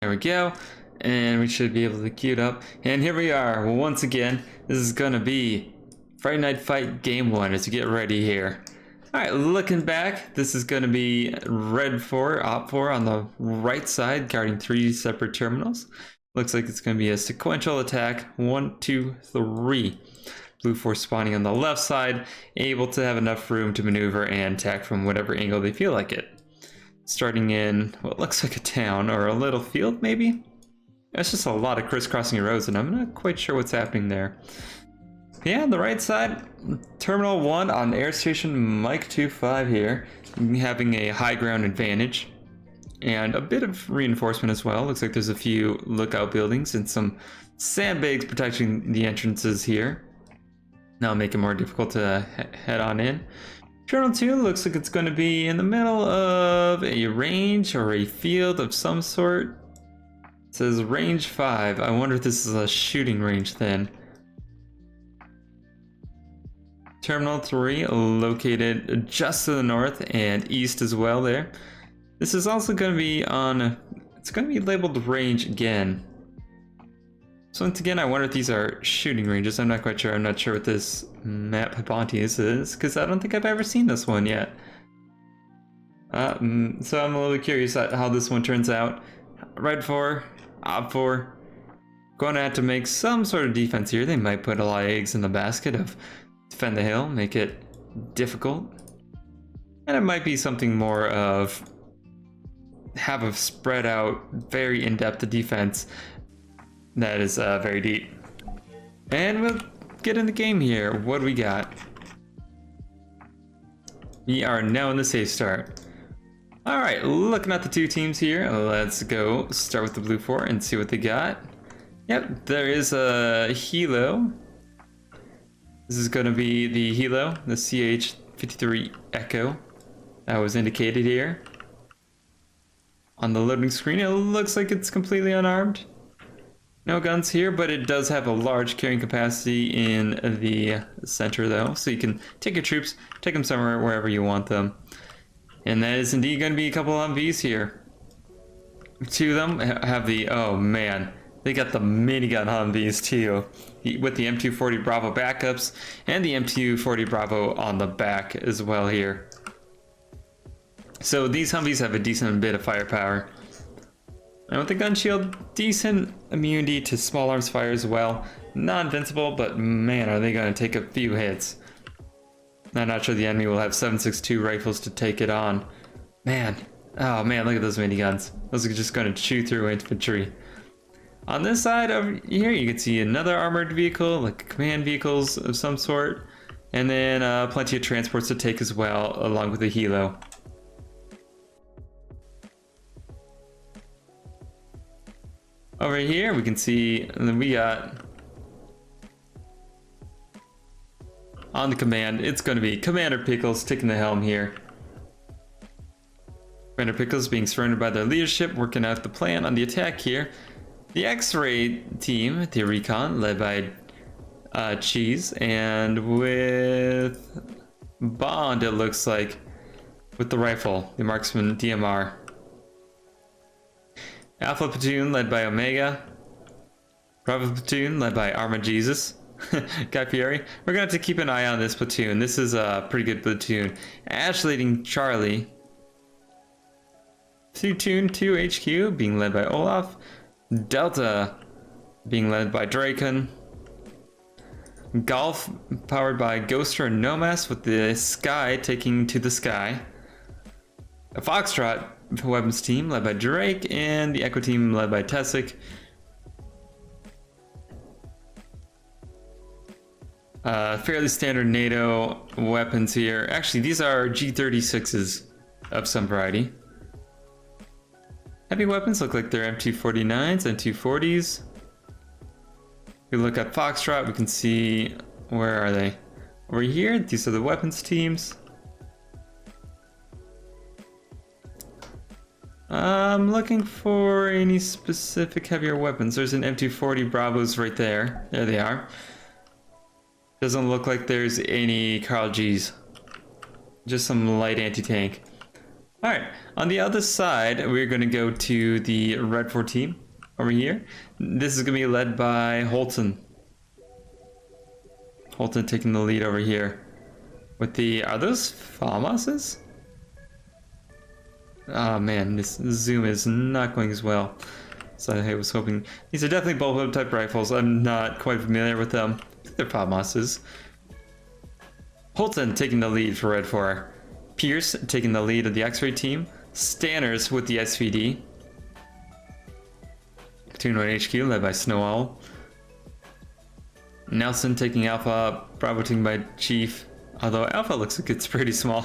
There we go. And we should be able to queue it up. And here we are. Well, once again, this is going to be Friday Night Fight Game 1 as you get ready here. Alright, looking back, this is going to be Red 4, Op 4 on the right side, guarding 3 separate terminals. Looks like it's going to be a sequential attack. 1, 2, 3. Blue 4 spawning on the left side, able to have enough room to maneuver and attack from whatever angle they feel like it. Starting in what looks like a town or a little field, maybe? It's just a lot of crisscrossing roads, and I'm not quite sure what's happening there. Yeah, on the right side, Terminal 1 on Air Station Mike 25 here, having a high ground advantage. And a bit of reinforcement as well. Looks like there's a few lookout buildings and some sandbags protecting the entrances here. Now make it more difficult to head on in. Terminal 2 looks like it's going to be in the middle of a range or a field of some sort. It says range 5. I wonder if this is a shooting range then. Terminal 3 located just to the north and east as well there. This is also going to be on, it's going to be labeled range again. So once again, I wonder if these are shooting ranges. I'm not quite sure. I'm not sure what this map Hibontes is, because I don't think I've ever seen this one yet. So I'm a little curious how this one turns out. Red 4, Op 4. Going to have to make some sort of defense here. They might put a lot of eggs in the basket of defend the hill, make it difficult. And it might be something more of have a spread out, very in-depth defense that is very deep. And we'll get in the game here. What do we got? We are now in the safe start. Alright, looking at the two teams here, let's go start with the blue 4 and see what they got. Yep, there is a helo. This is going to be the helo, the CH-53 Echo that was indicated here. On the loading screen, it looks like it's completely unarmed. No guns here, but it does have a large carrying capacity in the center though, so you can take your troops, take them somewhere wherever you want them. And that is indeed going to be a couple of Humvees here. Two of them have the, oh man, they got the minigun Humvees too, with the M240 Bravo backups and the M240 Bravo on the back as well here. So these Humvees have a decent bit of firepower. And with the gun shield, decent immunity to small arms fire as well. Not invincible, but man, are they going to take a few hits. I'm not sure the enemy will have 7.62 rifles to take it on. Man, oh man, look at those miniguns. Those are just going to chew through infantry. On this side over here, you can see another armored vehicle, like command vehicles of some sort. And then plenty of transports to take as well, along with the helo. Over here, we can see that we got on the command, it's going to be Commander Pickles taking the helm here. Commander Pickles being surrounded by their leadership, working out the plan on the attack here. The X-ray team, the recon, led by Cheese, and with Bond, it looks like, with the rifle, the marksman DMR. Alpha platoon led by Omega. Bravo platoon led by Arma Jesus. Guy Fieri. We're gonna have to keep an eye on this platoon. This is a pretty good platoon. Ash leading Charlie. Platoon 2 HQ being led by Olaf. Delta being led by Draken. Golf powered by Ghoster and Nomas, with the Sky taking to the sky. A Foxtrot weapons team led by Drake, and the Echo team led by Tessic. Fairly standard NATO weapons here. Actually, these are G36s of some variety. Heavy weapons look like they're M249s and 240s. If we look at Foxtrot, we can see, where are they? Over here, these are the weapons teams. I'm looking for any specific heavier weapons. There's an M240 Bravos right there. There they are. Doesn't look like there's any Carl G's. Just some light anti-tank. Alright, on the other side, we're going to go to the Red 4 team over here. This is going to be led by Holton. Holton taking the lead over here. With the... Are those Falmoses? Oh man, this zoom is not going as well. So I was hoping... These are definitely bullwhip type rifles. I'm not quite familiar with them. I think they're Falmoses. Holton taking the lead for Red 4. Pierce taking the lead of the X-Ray team. Stanners with the SVD. Platoon 1 HQ led by Snow Owl. Nelson taking Alpha. Bravo taken by Chief. Although Alpha looks like it's pretty small.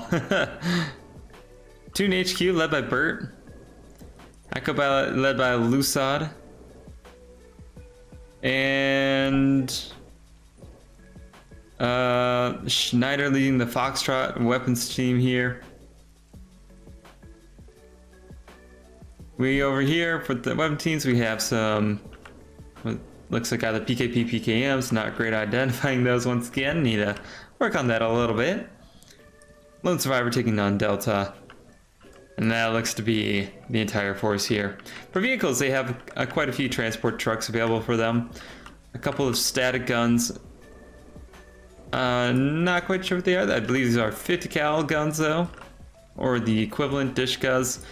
Platoon HQ led by Bert. Echo led by Lusad. And... Schneider leading the Foxtrot weapons team here. We over here for the weapon teams, we have some what looks like either PKP, PKMs. Not great identifying those once again. Need to work on that a little bit. Lone Survivor taking on Delta. And that looks to be the entire force here. For vehicles, they have quite a few transport trucks available for them. A couple of static guns. Not quite sure what they are. I believe these are 50 cal guns though, or the equivalent dish guns.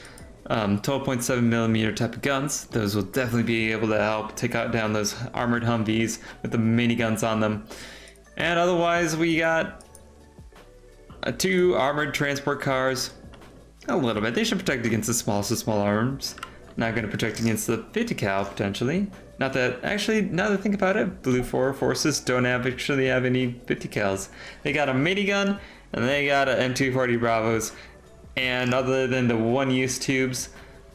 12.7mm type of guns. Those will definitely be able to help take down those armored Humvees with the miniguns on them. And otherwise, we got 2 armored transport cars. A little bit. They should protect against the smallest of small arms. Not going to protect against the 50 cal potentially. Not that, actually, now that I think about it, Blue 4 forces don't actually have any 50 cals. They got a minigun, and they got an M240 Bravos. And other than the one-use tubes,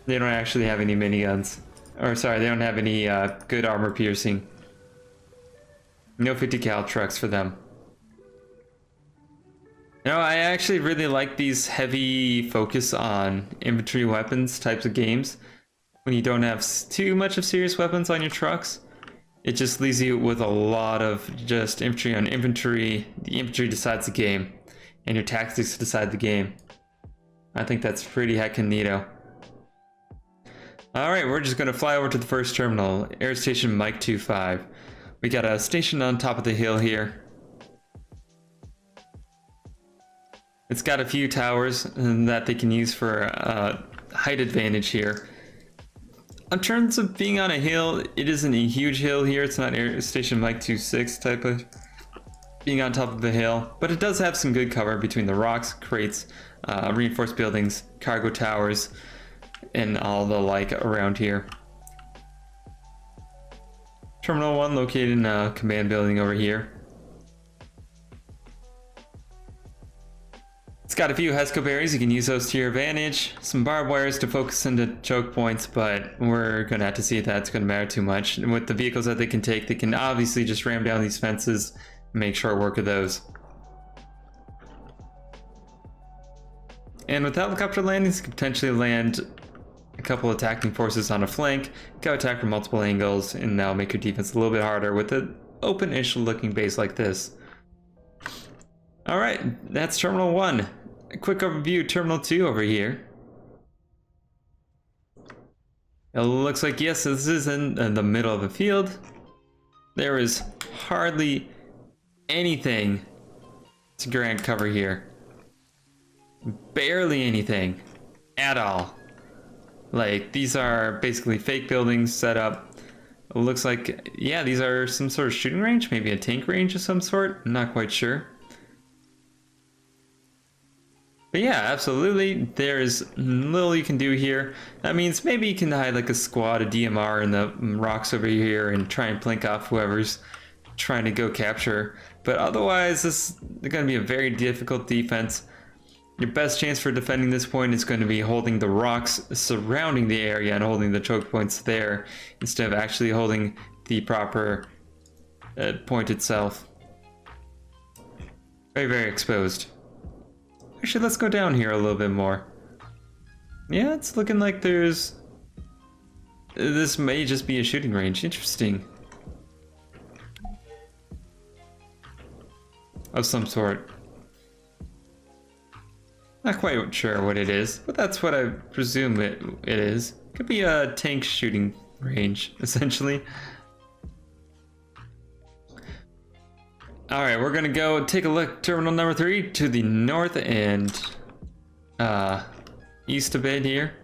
they don't actually have any miniguns. Or sorry, they don't have any good armor piercing. No 50 cal trucks for them. You know, I actually really like these heavy focus on infantry weapons types of games. When you don't have too much of serious weapons on your trucks, it just leaves you with a lot of just infantry on infantry. The infantry decides the game, and your tactics decide the game. I think that's pretty heckin' neato. Alright, we're just gonna fly over to the first terminal, Air Station Mike 25. We got a station on top of the hill here. It's got a few towers that they can use for height advantage here. In terms of being on a hill, it isn't a huge hill here. It's not Air Station Mike 26 type of being on top of the hill, but it does have some good cover between the rocks, crates, reinforced buildings, cargo towers, and all the like around here. Terminal 1 located in a command building over here. It's got a few Hesco berries, you can use those to your advantage. Some barbed wires to focus into choke points, but we're gonna have to see if that's gonna matter too much. And with the vehicles that they can take, they can obviously just ram down these fences and make short work of those. And with helicopter landings, you can potentially land a couple attacking forces on a flank, go attack from multiple angles, and that'll make your defense a little bit harder with an open-ish looking base like this. Alright, that's Terminal 1. A quick overview of Terminal 2 over here. It looks like, yes, this is in the middle of the field. There is hardly anything to grant cover here. Barely anything at all. Like, these are basically fake buildings set up. It looks like, yeah, these are some sort of shooting range, maybe a tank range of some sort. I'm not quite sure. But yeah, absolutely, there's little you can do here. That means maybe you can hide like a squad of DMR in the rocks over here and try and plink off whoever's trying to go capture. But otherwise, this is going to be a very difficult defense. Your best chance for defending this point is going to be holding the rocks surrounding the area and holding the choke points there, instead of actually holding the proper point itself. Very, very exposed. Actually, let's go down here a little bit more. Yeah, it's looking like there's... This may just be a shooting range. Interesting. Of some sort. Not quite sure what it is, but that's what I presume it is. Could be a tank shooting range, essentially. All right, we're gonna go take a look. Terminal number 3 to the north and east a bit here.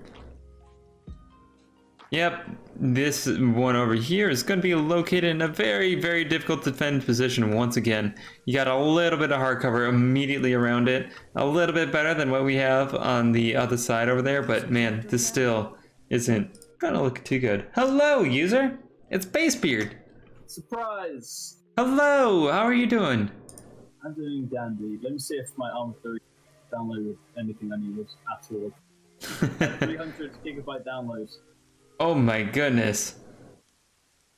Yep, this one over here is going to be located in a very, very difficult to defend position once again. You got a little bit of hard cover immediately around it. A little bit better than what we have on the other side over there, but man, this still isn't going to look too good. Hello, user! It's Basebeard! Surprise! Hello! How are you doing? I'm doing dandy. Let me see if my Arm 3 downloaded anything I needed at all. 300 gigabyte downloads. Oh my goodness.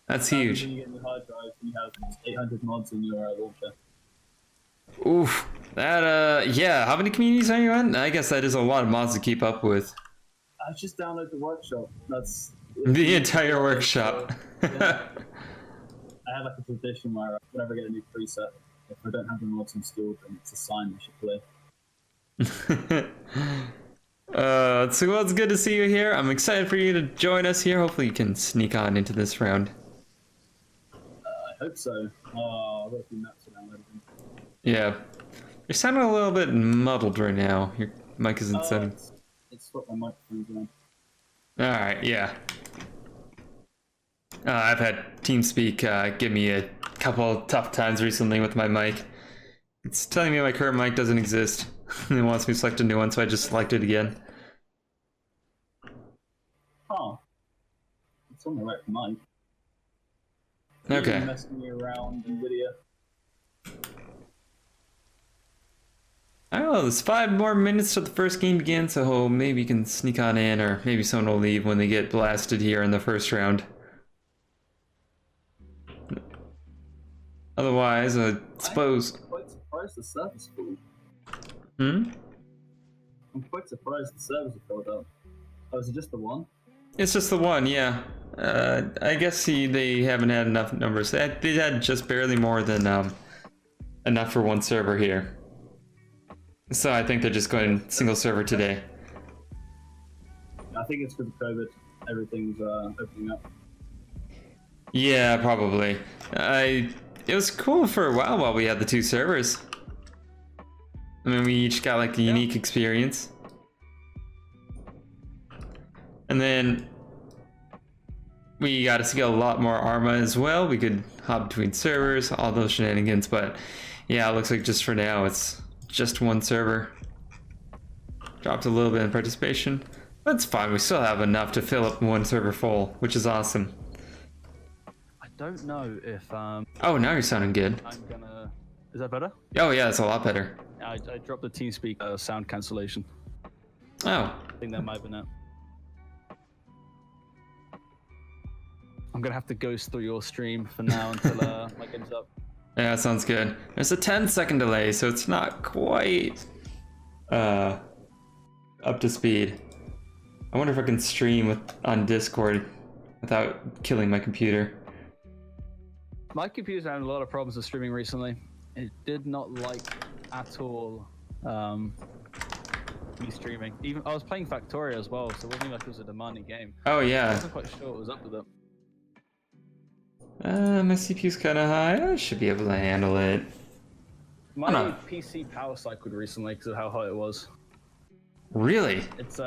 That's huge. When you get new hard drives and you have 800 mods in your launcher. Oof. That, yeah. How many communities are you on? I guess that is a lot of mods to keep up with. I just download the workshop. That's... The entire workshop. Yeah. I have like a tradition where whenever I get a new preset, if I don't have the mods installed, then it's a sign I should play. So well, it's good to see you here. I'm excited for you to join us here. Hopefully you can sneak on into this round. I hope so. Oh, I've got a few maps around everything. Yeah. You're sounding a little bit muddled right now. Your mic isn't setting. It's what my microphone's on. Alright, yeah. I've had TeamSpeak give me a couple tough times recently with my mic. It's telling me my current mic doesn't exist. It wants me to select a new one, so I just select it again. Huh. It's on the right mic. Okay. You're messing me around in video. Oh, there's 5 more minutes till the first game begins, so maybe you can sneak on in, or maybe someone will leave when they get blasted here in the first round. Otherwise, I suppose... I'm quite surprised the server's full. Hmm? I'm quite surprised the servers are filled up. Oh, is it just the one? It's just the one, yeah. I guess they haven't had enough numbers. They had just barely more than enough for one server here. So I think they're just going single server today. I think it's because of COVID. Everything's opening up. Yeah, probably. It was cool for a while we had the 2 servers. I mean, we each got like a unique experience. And then we got to see a lot more Arma as well. We could hop between servers, all those shenanigans. But yeah, it looks like just for now, it's just one server. Dropped a little bit in participation. That's fine. We still have enough to fill up one server full, which is awesome. I don't know if Oh, now you're sounding good. I'm gonna... Is that better? Oh yeah, it's a lot better. I dropped the TeamSpeak sound cancellation. Oh. I think that might have been it. I'm gonna have to ghost through your stream for now until my game's up. Yeah, that sounds good. There's a 10-second delay, so it's not quite up to speed. I wonder if I can stream on Discord without killing my computer. My computer's having a lot of problems with streaming recently. It did not like at all me streaming. Even I was playing Factorio as well, so it wasn't even like it was a demanding game. Oh I yeah. wasn't quite sure what was up with it. My CPU's kind of high. I should be able to handle it. My PC power cycled recently because of how hot it was. Really? It's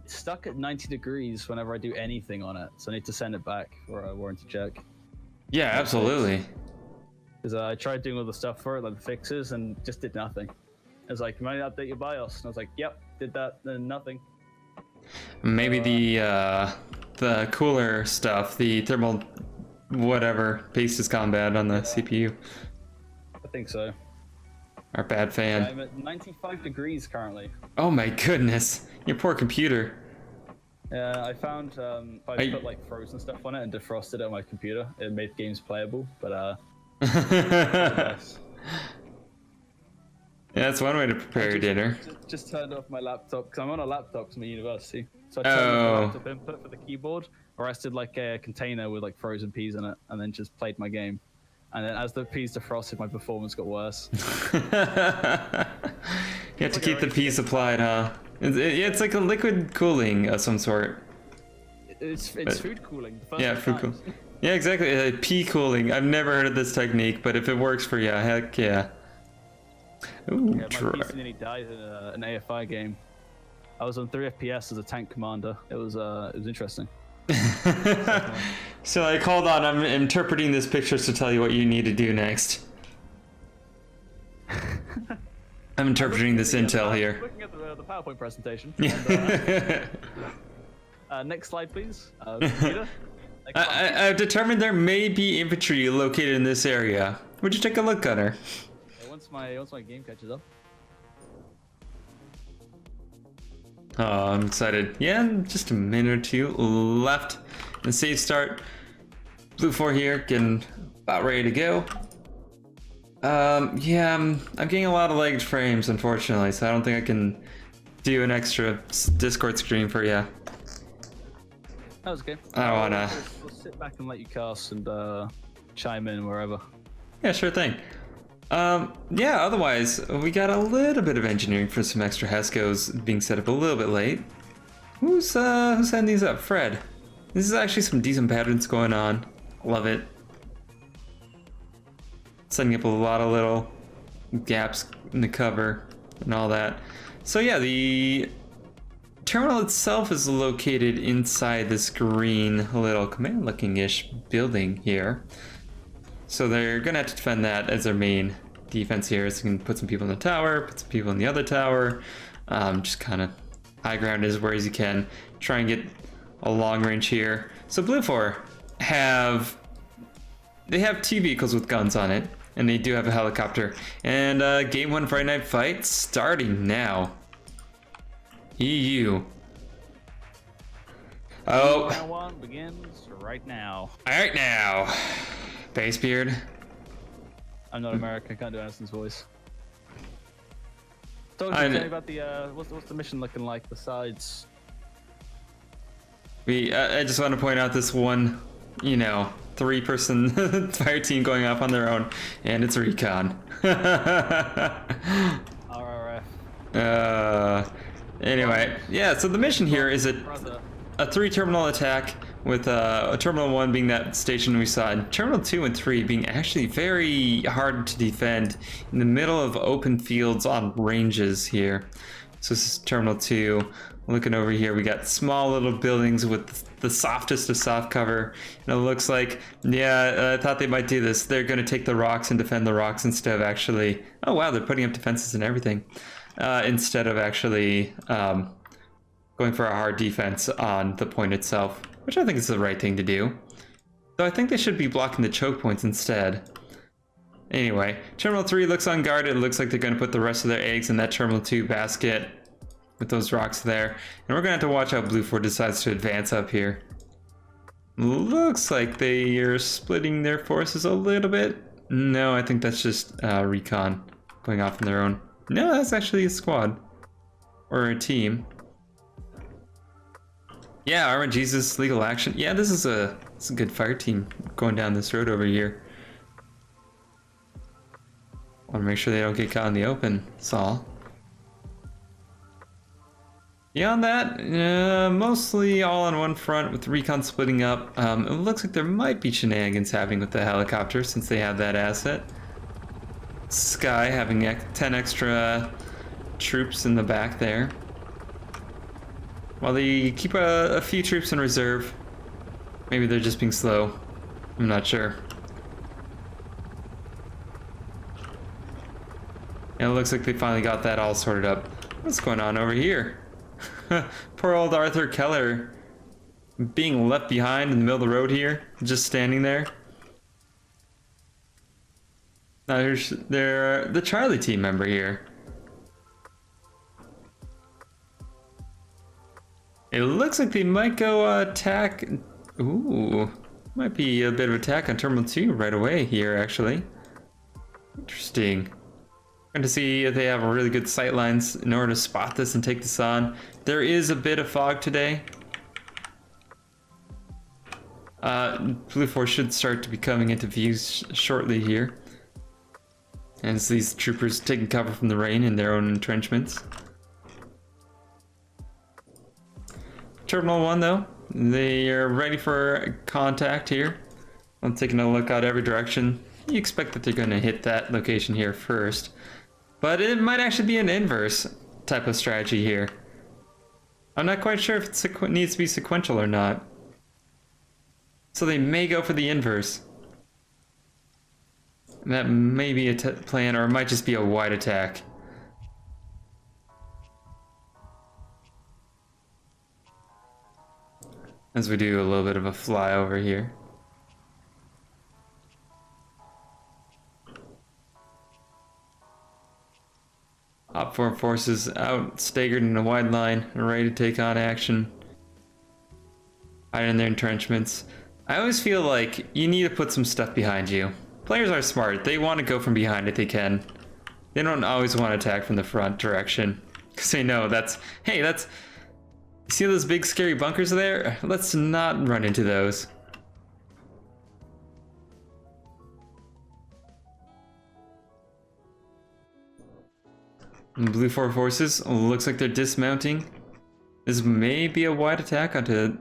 stuck at 90 degrees whenever I do anything on it, so I need to send it back for a warranty check. Yeah, absolutely. Because I tried doing all the stuff for it, like the fixes, and just did nothing. It was like, you might update your BIOS, and I was like, yep, did that, then nothing. Maybe the cooler stuff, the thermal whatever paste is gone bad on the CPU. I think so. Our bad fan. I'm at 95 degrees currently. Oh my goodness, your poor computer. Yeah, I found if I put like frozen stuff on it and defrosted it on my computer, it made games playable, but Yeah, that's one way to prepare your dinner. Just turned off my laptop because I'm on a laptop from university. So I turned off my laptop input for the keyboard, or I did like a container with like frozen peas in it, and then just played my game. And then as the peas defrosted, my performance got worse. You have to like keep a the race pee game. supplied, huh? It's like a liquid cooling of some sort. It's food cooling. The first Yeah, of food times. cool. Yeah, exactly. Pee cooling. I've never heard of this technique, but if it works for you, heck yeah. Ooh, Yeah, my PC nearly died in an AFI game. I was on 3 FPS as a tank commander. It was interesting. So like, hold on, I'm interpreting this picture to tell you what you need to do next. I'm interpreting this intel here. Looking at the PowerPoint presentation. Yeah. And, next slide, please. Peter. Next slide. I've determined there may be infantry located in this area. Would you take a look, Gunner? Yeah, once my game catches up. Oh, I'm excited. Yeah, just a minute or two left. And save start. Blue 4 here, getting about ready to go. Yeah, I'm getting a lot of lagged frames, unfortunately, so I don't think I can do an extra Discord stream for you. That was okay. I don't wanna. We'll sit back and let you cast and chime in wherever. Yeah, sure thing. Yeah, otherwise, we got a little bit of engineering for some extra Hescos being set up a little bit late. Who's setting these up? Fred. This is actually some decent patterns going on. Love it. Setting up a lot of little gaps in the cover and all that. So yeah, the terminal itself is located inside this green little command looking-ish building here. So they're gonna have to defend that as their main defense here. So you can put some people in the tower, put some people in the other tower, just kind of high ground as where as you can. Try and get a long range here. So Blue 4 have 2 vehicles with guns on it, and they do have a helicopter. And game 1 Friday Night Fight starting now. EU. Oh. Round 1 begins right now. All right now. Basebeard. I'm not American. I can't do Aniston's voice. Tell me about the what's the mission looking like besides? I just want to point out this one, 3-person fire team going off on their own, and it's recon. RRF. Anyway, yeah. So the mission here is a 3-terminal attack, with Terminal 1 being that station we saw, and Terminal 2 and 3 being actually very hard to defend in the middle of open fields on ranges here. So this is Terminal 2. Looking over here, we got small little buildings with the softest of soft cover. And it looks like, yeah, I thought they might do this. They're going to take the rocks and defend the rocks instead of actually... Oh, wow, they're putting up defenses and everything. Instead of actually going for a hard defense on the point itself, which I think is the right thing to do. Though I think they should be blocking the choke points instead. Anyway, Terminal 3 looks on guard. It looks like they're going to put the rest of their eggs in that Terminal 2 basket with those rocks there. And we're going to have to watch how Blue 4 decides to advance up here. Looks like they are splitting their forces a little bit. No, I think that's just recon going off on their own. No, that's actually a squad. Or a team. Yeah, Armored Jesus, legal action. Yeah, this is a good fire team going down this road over here. Want to make sure they don't get caught in the open, Saul. Beyond that, mostly all on one front with recon splitting up. It looks like there might be shenanigans happening with the helicopter since they have that asset. Sky having 10 extra troops in the back there. While they keep a few troops in reserve. Maybe they're just being slow. I'm not sure. And it looks like they finally got that all sorted up. What's going on over here? Poor old Arthur Keller being left behind in the middle of the road here, just standing there. Now here's the Charlie team member here. It looks like they might go attack. Ooh, might be a bit of attack on Terminal 2 right away here, actually. Interesting. Going to see if they have really good sight lines in order to spot this and take this on. There is a bit of fog today. Blue 4 should start to be coming into view shortly here. as these troopers taking cover from the rain in their own entrenchments. Terminal 1 though, they are ready for contact here. I'm taking a look out every direction. You expect that they're going to hit that location here first, but it might actually be an inverse type of strategy here. I'm not quite sure if it needs to be sequential or not. So they may go for the inverse. That may be a plan, or it might just be a wide attack. As we do a little bit of a flyover here. Op 4 forces out, staggered in a wide line, ready to take on action. Hide in their entrenchments. I always feel like you need to put some stuff behind you. Players are smart. They want to go from behind if they can. They don't always want to attack from the front direction. Because they know that's... Hey, that's... See those big scary bunkers there? Let's not run into those. Blue 4 forces, looks like they're dismounting. This may be a wide attack onto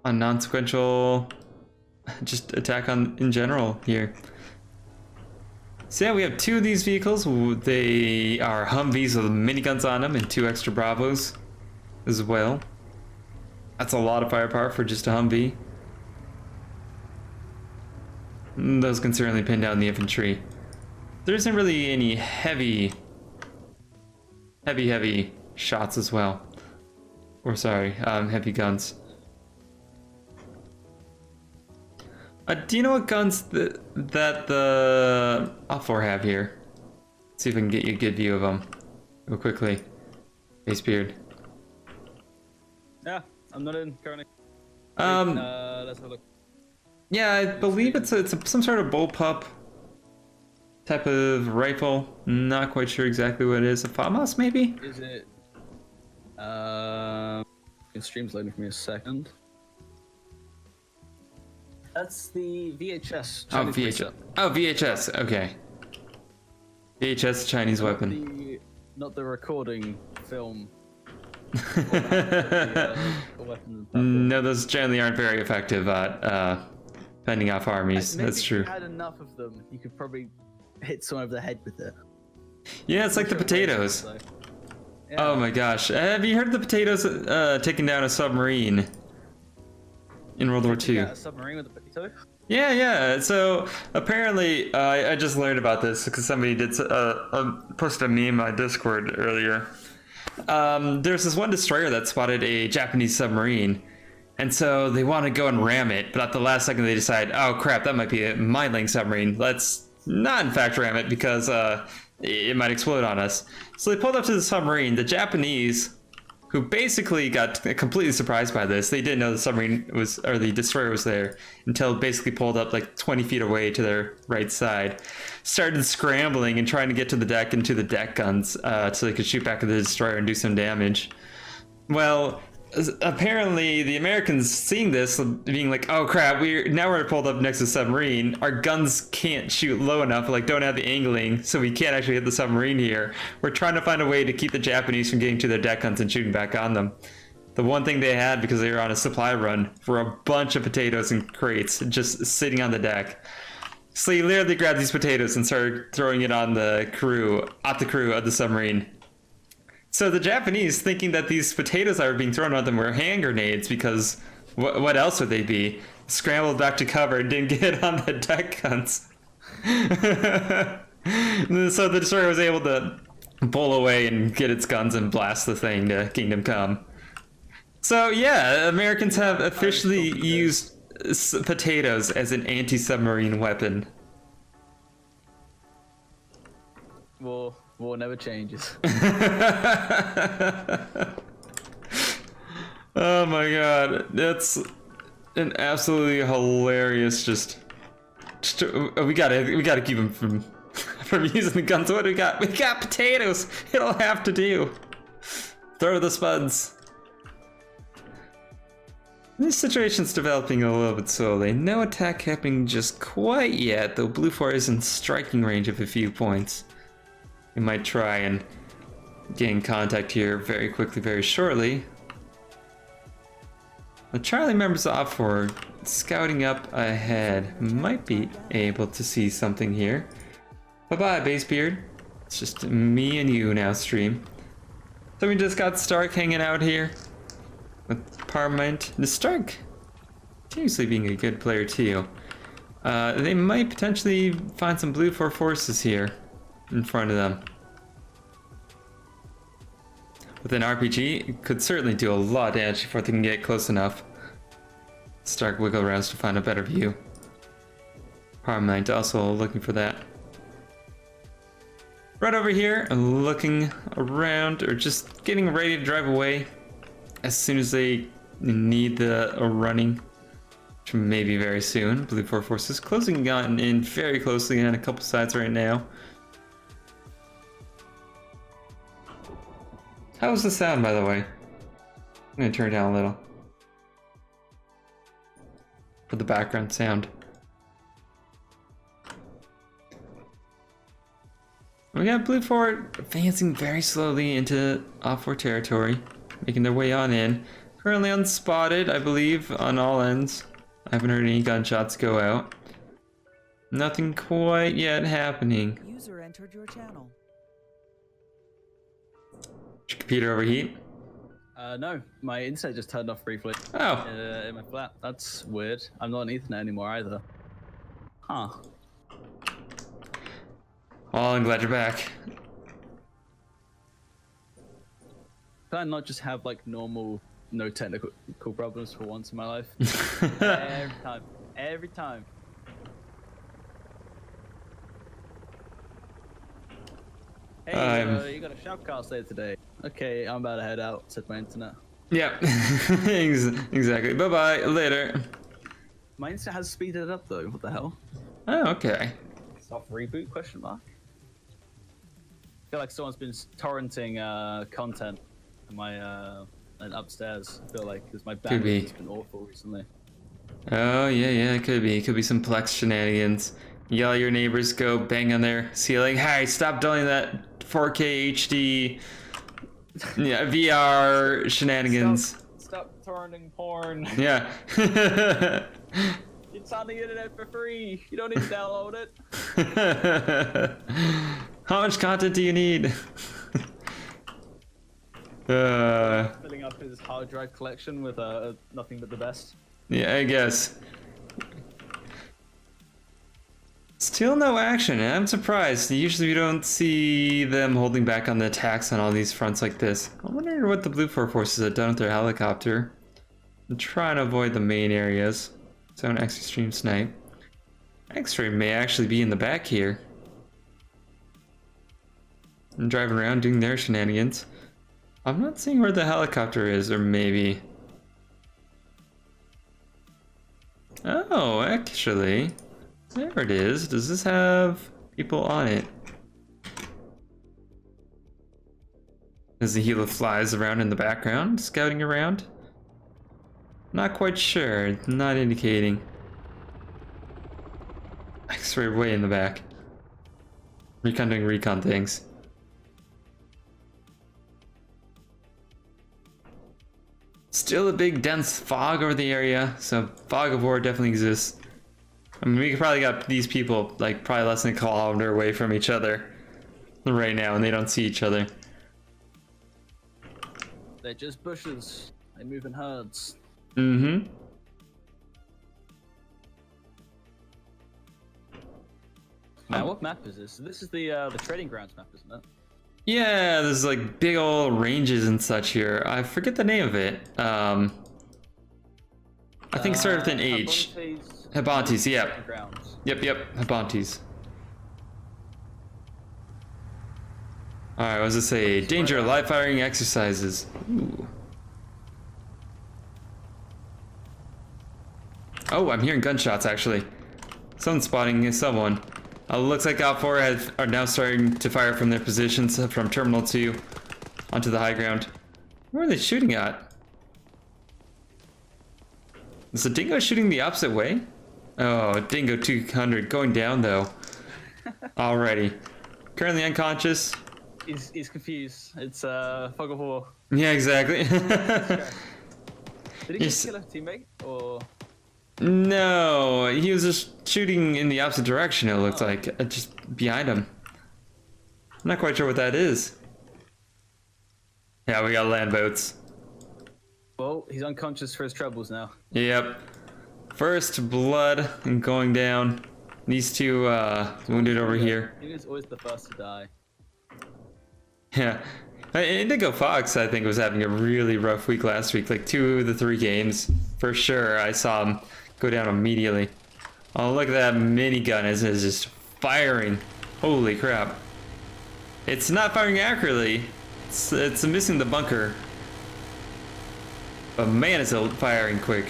a non-sequential just attack on in general here. So yeah, we have 2 of these vehicles. They are Humvees with miniguns on them and 2 extra Bravos as well. That's a lot of firepower for just a Humvee. Those can certainly pin down the infantry. There isn't really any heavy shots as well. Or sorry, heavy guns. Do you know what guns that the Op 4 have here? Let's see if I can get you a good view of them real quickly. Face Beard. Yeah, I'm not in currently. Let's have a look. Yeah, I believe it's some sort of bullpup type of rifle. Not quite sure exactly what it is. A FAMAS maybe? Is it? Stream's loading for me a second. That's the VHS. Oh, VHS. Oh, VHS. Okay. VHS Chinese weapon. Not the recording film. No, those generally aren't very effective at fending off armies. That's true. If you had enough of them, you could probably hit someone over the head with it. Yeah, it's like the potatoes. Yeah. Oh my gosh. Have you heard of the potatoes taking down a submarine in World War II? Yeah, a submarine with a potato? Yeah. So apparently, I just learned about this because somebody did posted a meme on Discord earlier. There's this one destroyer that spotted a Japanese submarine, and so they want to go and ram it, but at the last second they decide, oh crap, that might be a mine-laying submarine. Let's not in fact ram it because it might explode on us. So they pulled up to the submarine. The Japanese, who basically got completely surprised by this, they didn't know the submarine was, or the destroyer was there until it basically pulled up like 20 feet away to their right side. Started scrambling and trying to get to the deck and to the deck guns so they could shoot back at the destroyer and do some damage. Well, apparently the Americans seeing this, being like, oh crap, now we're pulled up next to the submarine. Our guns can't shoot low enough, like don't have the angling, so we can't actually hit the submarine here. We're trying to find a way to keep the Japanese from getting to their deck guns and shooting back on them. The one thing they had, because they were on a supply run, were a bunch of potatoes and crates just sitting on the deck. So he literally grabbed these potatoes and started throwing it on the crew, at the crew of the submarine. So the Japanese, thinking that these potatoes that were being thrown at them were hand grenades, because what else would they be? Scrambled back to cover and didn't get on the deck guns. So the destroyer was able to pull away and get its guns and blast the thing to Kingdom Come. So yeah, Americans have officially used potatoes as an anti-submarine weapon. War never changes. Oh my god, that's an absolutely hilarious. We gotta keep them from using the guns. What do we got? We got potatoes. It'll have to do. Throw the spuds. This situation's developing a little bit slowly. No attack happening just quite yet, though Blue 4 is in striking range of a few points. We might try and get in contact here very quickly, very shortly. The Charlie members off for scouting up ahead. Might be able to see something here. Bye-bye, Basebeard. It's just me and you now, stream. So we just got Stark hanging out here with Parliament. The Stark continuously being a good player too. They might potentially find some blue 4 forces here in front of them. With an RPG, it could certainly do a lot of damage before they can get close enough. Stark wiggle arounds to find a better view. Parliament also looking for that. Right over here, looking around, or just getting ready to drive away as soon as they need the running, which may be very soon. Blue 4 forces closing in very closely on a couple sides right now. How's the sound, by the way? I'm gonna turn it down a little for the background sound. We got Blue 4 advancing very slowly into off-4 territory, making their way on in. Currently unspotted, I believe, on all ends. I haven't heard any gunshots go out. Nothing quite yet happening. User entered your channel. Did your computer overheat? No, my internet just turned off briefly. Oh. In my flat. That's weird. I'm not on Ethernet anymore either. Huh. Well, I'm glad you're back. Can I not just have like normal, no technical problems for once in my life? Every time. Every time. Hey, you got a shoutcast there today. Okay, I'm about to head out, said my internet. Yep, exactly. Bye-bye, later. My internet has speeded up though, what the hell? Oh, okay. Soft reboot, question mark? I feel like someone's been torrenting content in my and upstairs. I feel like, because my Could be. bandwidth has been awful recently. Oh, yeah, it could be. It could be some Plex shenanigans. Yell at your neighbors, go bang on their ceiling. Hey, stop doing that 4K HD VR shenanigans. Stop torrenting porn. Yeah. It's on the internet for free. You don't need to download it. How much content do you need? Filling up his hard drive collection with nothing but the best. Yeah, I guess. Still no action, and I'm surprised. Usually we don't see them holding back on the attacks on all these fronts like this. I wonder what the Blue 4 forces have done with their helicopter. I'm trying to avoid the main areas. So an extreme snipe. X-ray may actually be in the back here. And driving around doing their shenanigans. I'm not seeing where the helicopter is, or maybe... Oh, actually... There it is. Does this have people on it? As the Gila flies around in the background, scouting around? Not quite sure. Not indicating. X-ray way in the back. Recon doing recon things. Still a big dense fog over the area, so fog of war definitely exists. I mean, we could probably got these people like probably less than a kilometer away from each other right now, and they don't see each other. They're just bushes. They move in herds. Mm-hmm. Now, what map is this? This is the trading grounds map, isn't it? Yeah, there's like big old ranges and such here. I forget the name of it. I think it started with an H. Habantes, yep. Grounds. Yep, Habantes. Alright, what does it say? Danger, live firing exercises. Ooh. Oh, I'm hearing gunshots actually. Someone's spotting someone. Looks like Op 4 are now starting to fire from their positions from Terminal 2 onto the high ground. Where are they shooting at? Is the Dingo shooting the opposite way? Oh, Dingo 200 going down though. Alrighty. Currently unconscious. He's confused. It's fog of war. Yeah, exactly. Did he just kill a teammate or? No, he was just shooting in the opposite direction. It looked like just behind him. I'm not quite sure what that is. Yeah, we got land boats. Well, he's unconscious for his troubles now. Yep. First blood and going down. These two wounded over here. He was always the first to die. Yeah. Indigo Fox, I think, was having a really rough week last week. Like 2 of the 3 games, for sure. I saw him go down immediately. Oh, look at that minigun as it's just firing. Holy crap. It's not firing accurately. It's missing the bunker. But man, it's firing quick.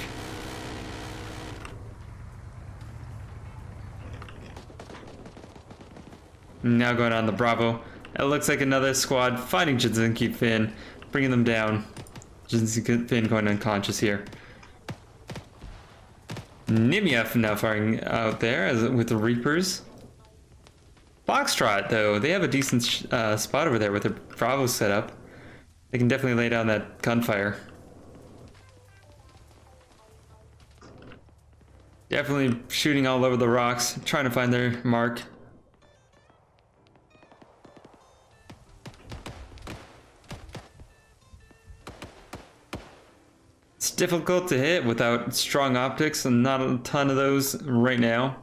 Now going on the Bravo. It looks like another squad fighting Jinzinki Finn, bringing them down. Jinzinki Finn going unconscious here. Nimiev now firing out there with the Reapers. Foxtrot, though, they have a decent spot over there with their Bravo set up. They can definitely lay down that gunfire. Definitely shooting all over the rocks, trying to find their mark. It's difficult to hit without strong optics, and not a ton of those right now.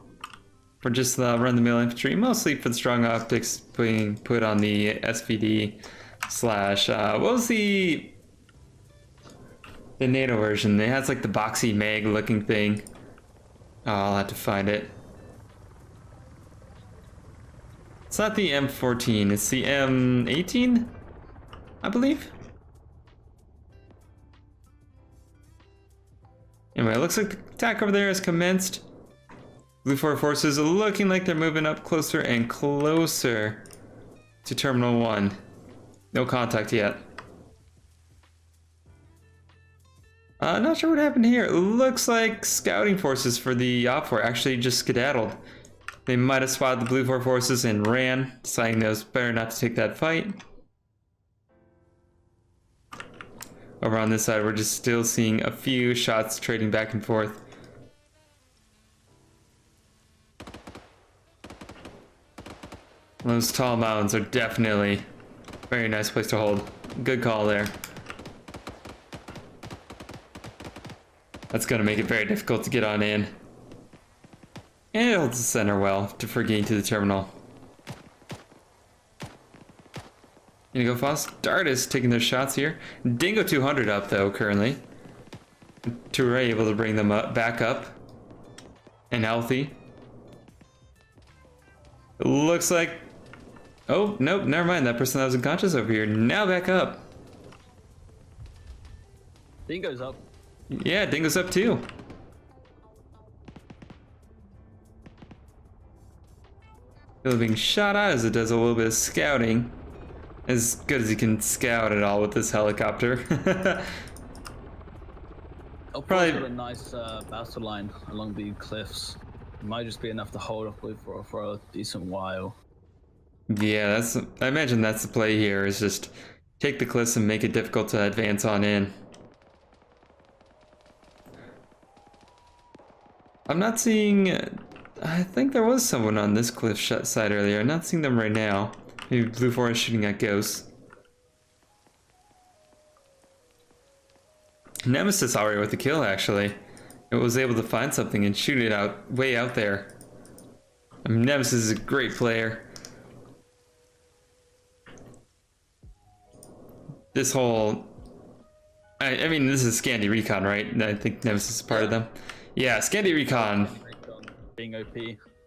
For just the run-the-mill infantry, mostly for the strong optics being put on the SVD slash, what was the NATO version? It has like the boxy mag looking thing. Oh, I'll have to find it. It's not the M14, it's the M18, I believe. Anyway, it looks like the attack over there has commenced. Blue 4 forces are looking like they're moving up closer and closer to Terminal 1. No contact yet. Not sure what happened here. It looks like scouting forces for the Op4 actually just skedaddled. They might have spotted the Blue 4 forces and ran, deciding that it was better not to take that fight. Over on this side, we're just still seeing a few shots trading back and forth. Those tall mountains are definitely a very nice place to hold. Good call there. That's going to make it very difficult to get on in. And it'll center well for getting to the terminal. Indigo Foss, Dartis taking their shots here. Dingo 200 up though currently. Toure able to bring them up, back up. And healthy. It looks like... Oh, nope, never mind. That person that was unconscious over here. Now back up. Dingo's up. Yeah, Dingo's up too. Still being shot at as it does a little bit of scouting. As good as he can scout at all with this helicopter. I'll probably put a nice battle line along the cliffs. It might just be enough to hold up with for a decent while. Yeah, I imagine that's the play here, is just take the cliffs and make it difficult to advance on in. I'm not seeing... I think there was someone on this cliff side earlier. I'm not seeing them right now. Maybe Blue 4 is shooting at ghosts. Nemesis already with the kill, actually. It was able to find something and shoot it out way out there. I mean, Nemesis is a great player. This whole... I mean, this is Scandi Recon, right? I think Nemesis is part of them. Yeah, Scandi Recon. Being OP.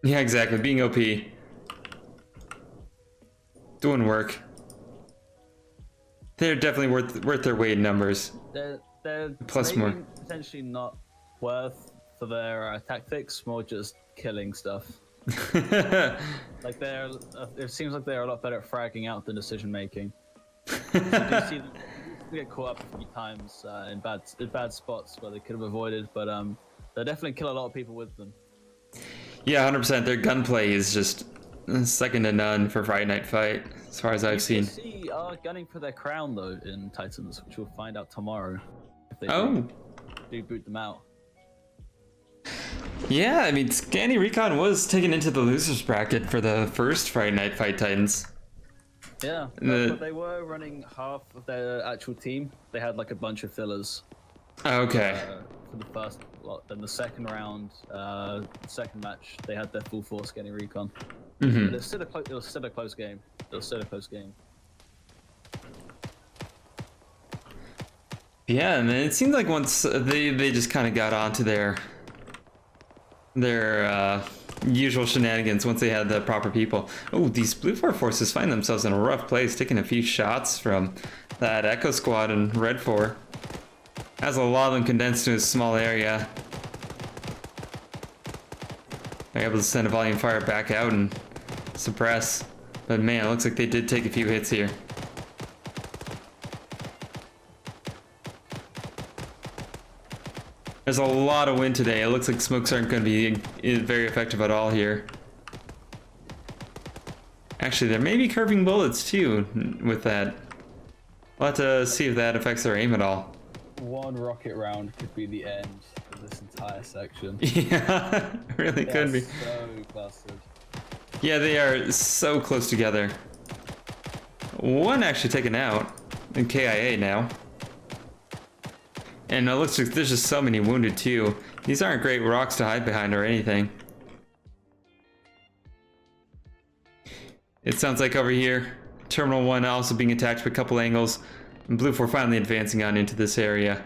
Yeah, exactly. Being OP. Doing work. They're definitely worth their weight in numbers. They're Plus maybe more. potentially not worth for their tactics, more just killing stuff. Like it seems like they're a lot better at fragging out than decision making. You do see them get caught up a few times in bad spots where they could have avoided, but they definitely kill a lot of people with them. Yeah, 100%. Their gunplay is just second to none for Friday Night Fight. as far as I've seen. UPSC are gunning for their crown though in Titans, which we'll find out tomorrow if they do boot them out. Yeah, I mean, Scanny Recon was taken into the losers bracket for the first Friday Night Fight Titans. Yeah, but they were running half of their actual team. They had like a bunch of fillers. Okay. For the first lot, then the second round, second match, they had their full force getting recon. But it was still a close game. Yeah, and it seemed like once they just kind of got onto their usual shenanigans once they had the proper people. Oh, these Blue 4 forces find themselves in a rough place, taking a few shots from that Echo Squad and Red 4. Has a lot of them condensed to a small area. They're able to send a volume fire back out and suppress. But man, it looks like they did take a few hits here. There's a lot of wind today. It looks like smokes aren't going to be very effective at all here. Actually, there may be curving bullets too with that. We'll have to see if that affects their aim at all. One rocket round could be the end of this entire section. Yeah, it really could be. So clustered. Yeah, they are so close together. One actually taken out in KIA now. And it looks like there's just so many wounded too. These aren't great rocks to hide behind or anything. It sounds like over here, Terminal 1 also being attacked from a couple angles. And Blue 4 finally advancing on into this area.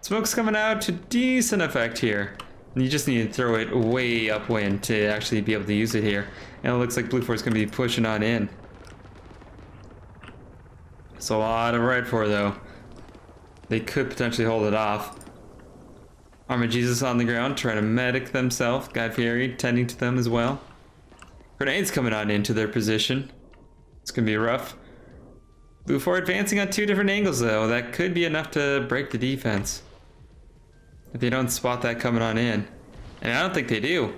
Smoke's coming out to decent effect here. And you just need to throw it way upwind to actually be able to use it here. And it looks like Blue 4 is going to be pushing on in. It's a lot of Red 4 though. They could potentially hold it off. Armored Jesus on the ground, trying to medic themselves. God Fury tending to them as well. Grenades coming on into their position. It's going to be rough. Blue 4 advancing on two different angles though. That could be enough to break the defense. If they don't spot that coming on in. And I don't think they do.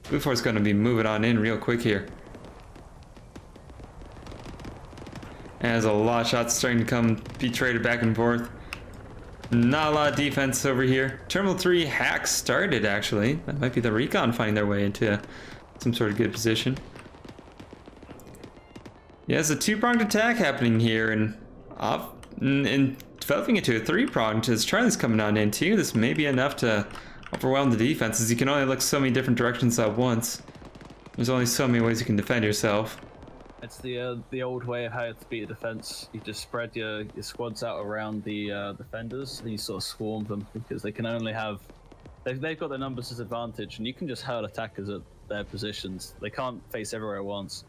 Blue 4 is going to be moving on in real quick here. And there's a lot of shots starting to be traded back and forth. Not a lot of defense over here. Terminal 3 hack started actually. That might be the recon finding their way into some sort of good position. Yeah, it's a two-pronged attack happening here, and developing into a three-pronged as Charlie's coming on in too. This may be enough to overwhelm the defenses. You can only look so many different directions at once. There's only so many ways you can defend yourself. It's the old way of how to beat a defense. You just spread your squads out around the defenders, and you sort of swarm them because they can only have they've got their numbers disadvantage, and you can just hurl attackers at their positions. They can't face everywhere at once,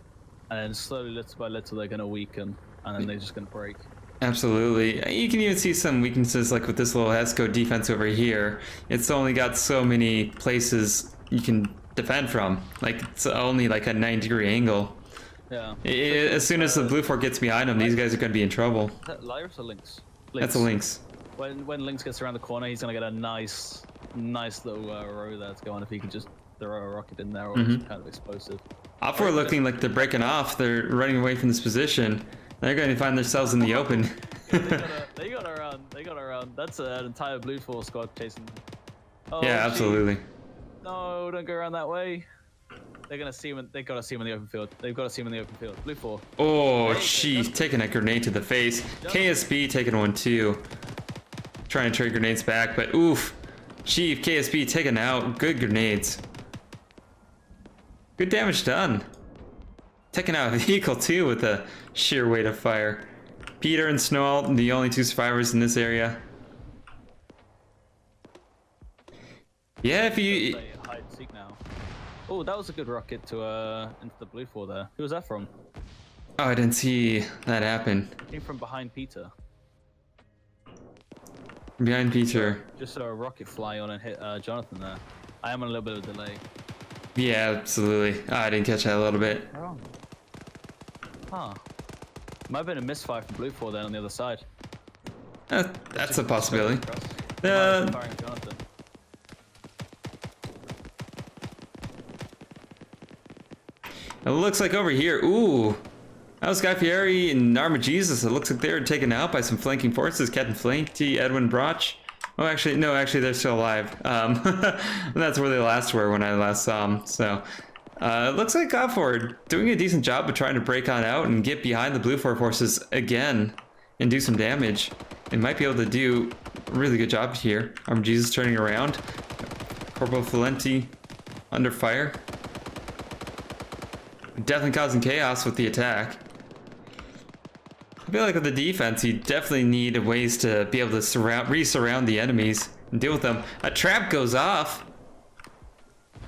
and then slowly, little by little, they're going to weaken, and then they're just going to break. Absolutely. You can even see some weaknesses like with this little ESCO defense over here. It's only got so many places you can defend from. Like it's only like a 90-degree angle. Yeah. As soon as the Blue 4 gets behind them, these guys are going to be in trouble. Is that Lyris or Lynx? That's a Lynx. When Lynx gets around the corner, he's going to get a nice little row there to go on if he can just throw a rocket in there or some kind of explosive. Op 4 looking like they're breaking off. They're running away from this position. They're going to find themselves in the open. They got around. They got around. That's an entire Blue 4 squad chasing. Oh, yeah, absolutely. No, don't go around that way. They're gonna see him. They gotta see him in the open field. They've got to see him in the open field. Blue 4. Oh, she's taking a grenade to the face. KSB taking one too. Trying to trade grenades back, but oof. Chief, KSB taken out. Good grenades. Good damage done. Taking out a vehicle too with the sheer weight of fire. Peter and Snowall, the only two survivors in this area. Yeah, if you... Hide and seek now. Oh, that was a good rocket to into the Blue 4 there. Who was that from? Oh, I didn't see that happen. Came from behind Peter. Behind Peter. Just saw a rocket fly on and hit Jonathan there. I am on a little bit of a delay. Yeah, absolutely. Oh, I didn't catch that a little bit. Oh. Huh. Might have been a misfire from Blue 4 then on the other side. That's a possibility. Firing Jonathan. It looks like over here, ooh, that was Guy Fieri and Arma Jesus. It looks like they were taken out by some flanking forces. Captain Flanky, Edwin Broch. Oh, actually, no, actually, they're still alive. That's where they last were when I last saw them. So, it looks like Godfor doing a decent job of trying to break on out and get behind the Blue 4 forces again and do some damage. They might be able to do a really good job here. Arma Jesus turning around. Corporal Valenti under fire. Definitely causing chaos with the attack. I feel like with the defense, you definitely need ways to be able to re-surround the enemies and deal with them. A trap goes off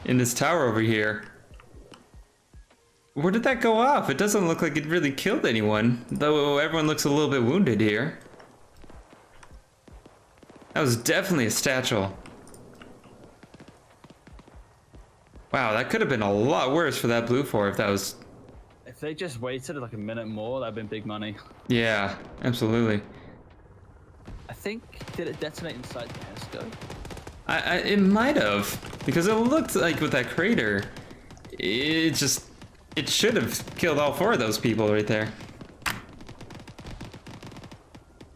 in this tower over here. Where did that go off? It doesn't look like it really killed anyone, though everyone looks a little bit wounded here. That was definitely a statchel. Wow, that could have been a lot worse for that Blue 4 if that was... If they just waited like a minute more, that'd been big money. Yeah, absolutely. I think, did it detonate inside the Hesco? It might have, because it looked like with that crater, it should have killed all 4 of those people right there.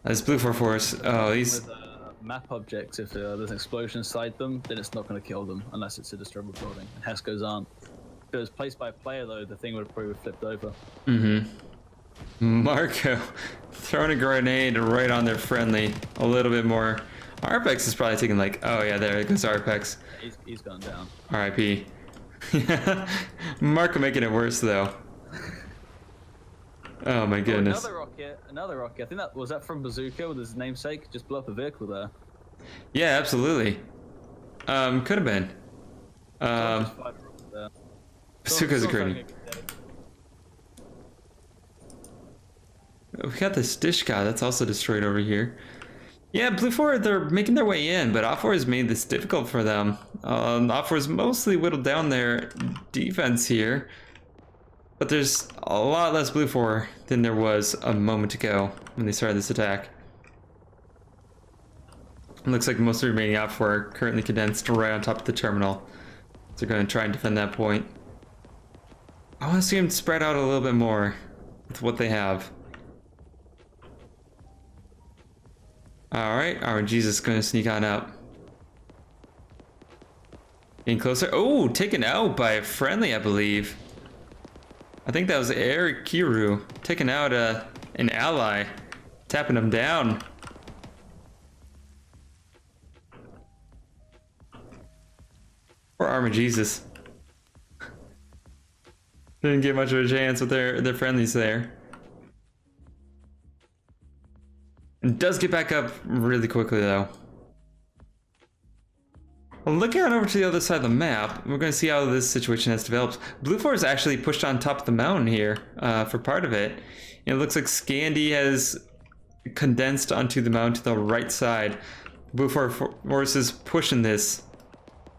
This Blue 4 force, oh, these... With, map objects, if there's an explosion inside them, then it's not going to kill them unless it's a destroyable building. And Hesco's aren't. If it was placed by a player though, the thing would have probably flipped over. Mm-hmm. Marco throwing a grenade right on their friendly. A little bit more. Arpex is probably taking like, oh yeah, there goes Arpex. He's gone down. R.I.P. Marco making it worse though. Oh my goodness. Oh, another rocket. I think that was from Bazooka with his namesake. Just blew up a vehicle there. Yeah, absolutely. Could have been. Bazooka's a great. We got this dish guy that's also destroyed over here. Yeah, Blue 4, they're making their way in, but Op 4 has made this difficult for them. Op 4 has mostly whittled down their defense here. But there's a lot less Blue 4 than there was a moment ago when they started this attack. It looks like most of the remaining Op 4 are currently condensed right on top of the terminal. So they're going to try and defend that point. I want to see them spread out a little bit more with what they have. Alright, our Jesus is going to sneak on up. Getting closer. Oh, taken out by a friendly, I believe. I think that was Eric Kiru taking out an ally, tapping him down. Poor Arma Jesus. Didn't get much of a chance with their friendlies there. And does get back up really quickly though. Well, looking on over to the other side of the map, we're going to see how this situation has developed. Blue 4 is actually pushed on top of the mountain here for part of it. And it looks like Scandi has condensed onto the mountain to the right side. Blue 4 forces pushing this,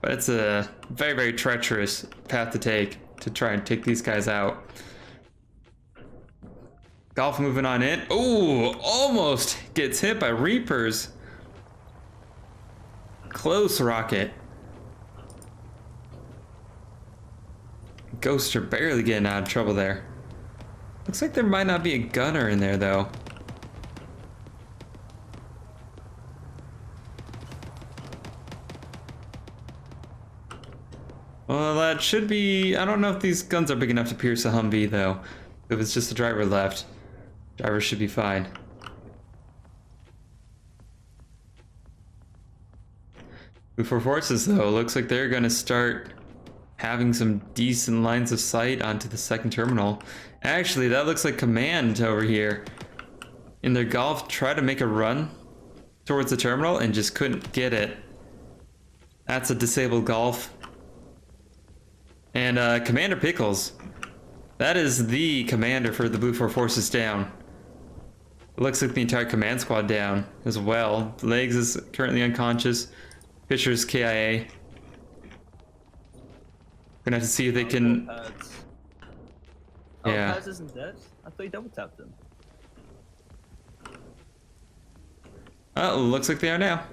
but it's a very, very treacherous path to take to try and take these guys out. Golf moving on in. Oh, almost gets hit by Reapers. Close rocket. Ghosts are barely getting out of trouble there. Looks like there might not be a gunner in there though. Well, that should be... I don't know if these guns are big enough to pierce a Humvee though. If it's just the driver left, driver should be fine. For forces though, looks like they're gonna start having some decent lines of sight onto the second terminal. Actually, that looks like command over here. In their Golf, try to make a run towards the terminal and just couldn't get it. That's a disabled Golf. And Commander Pickles, that is the commander for the Blue 4 forces down. It looks like the entire command squad down as well. Legs is currently unconscious. Fisher's KIA. Gonna have to see if they can... Yeah. Pads isn't dead? I thought you double tapped him. Oh, looks like they are now.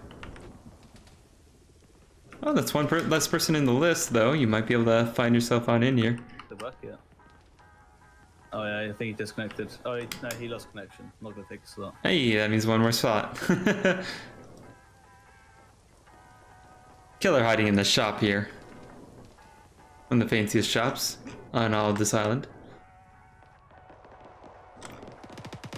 Oh, that's one less person in the list, though. You might be able to find yourself on in here. The bucket. Oh yeah, I think he disconnected. Oh no, he lost connection. I'm not gonna take this a lot. Hey, that means one more spot. Killer hiding in the shop here. One of the fanciest shops on all of this island.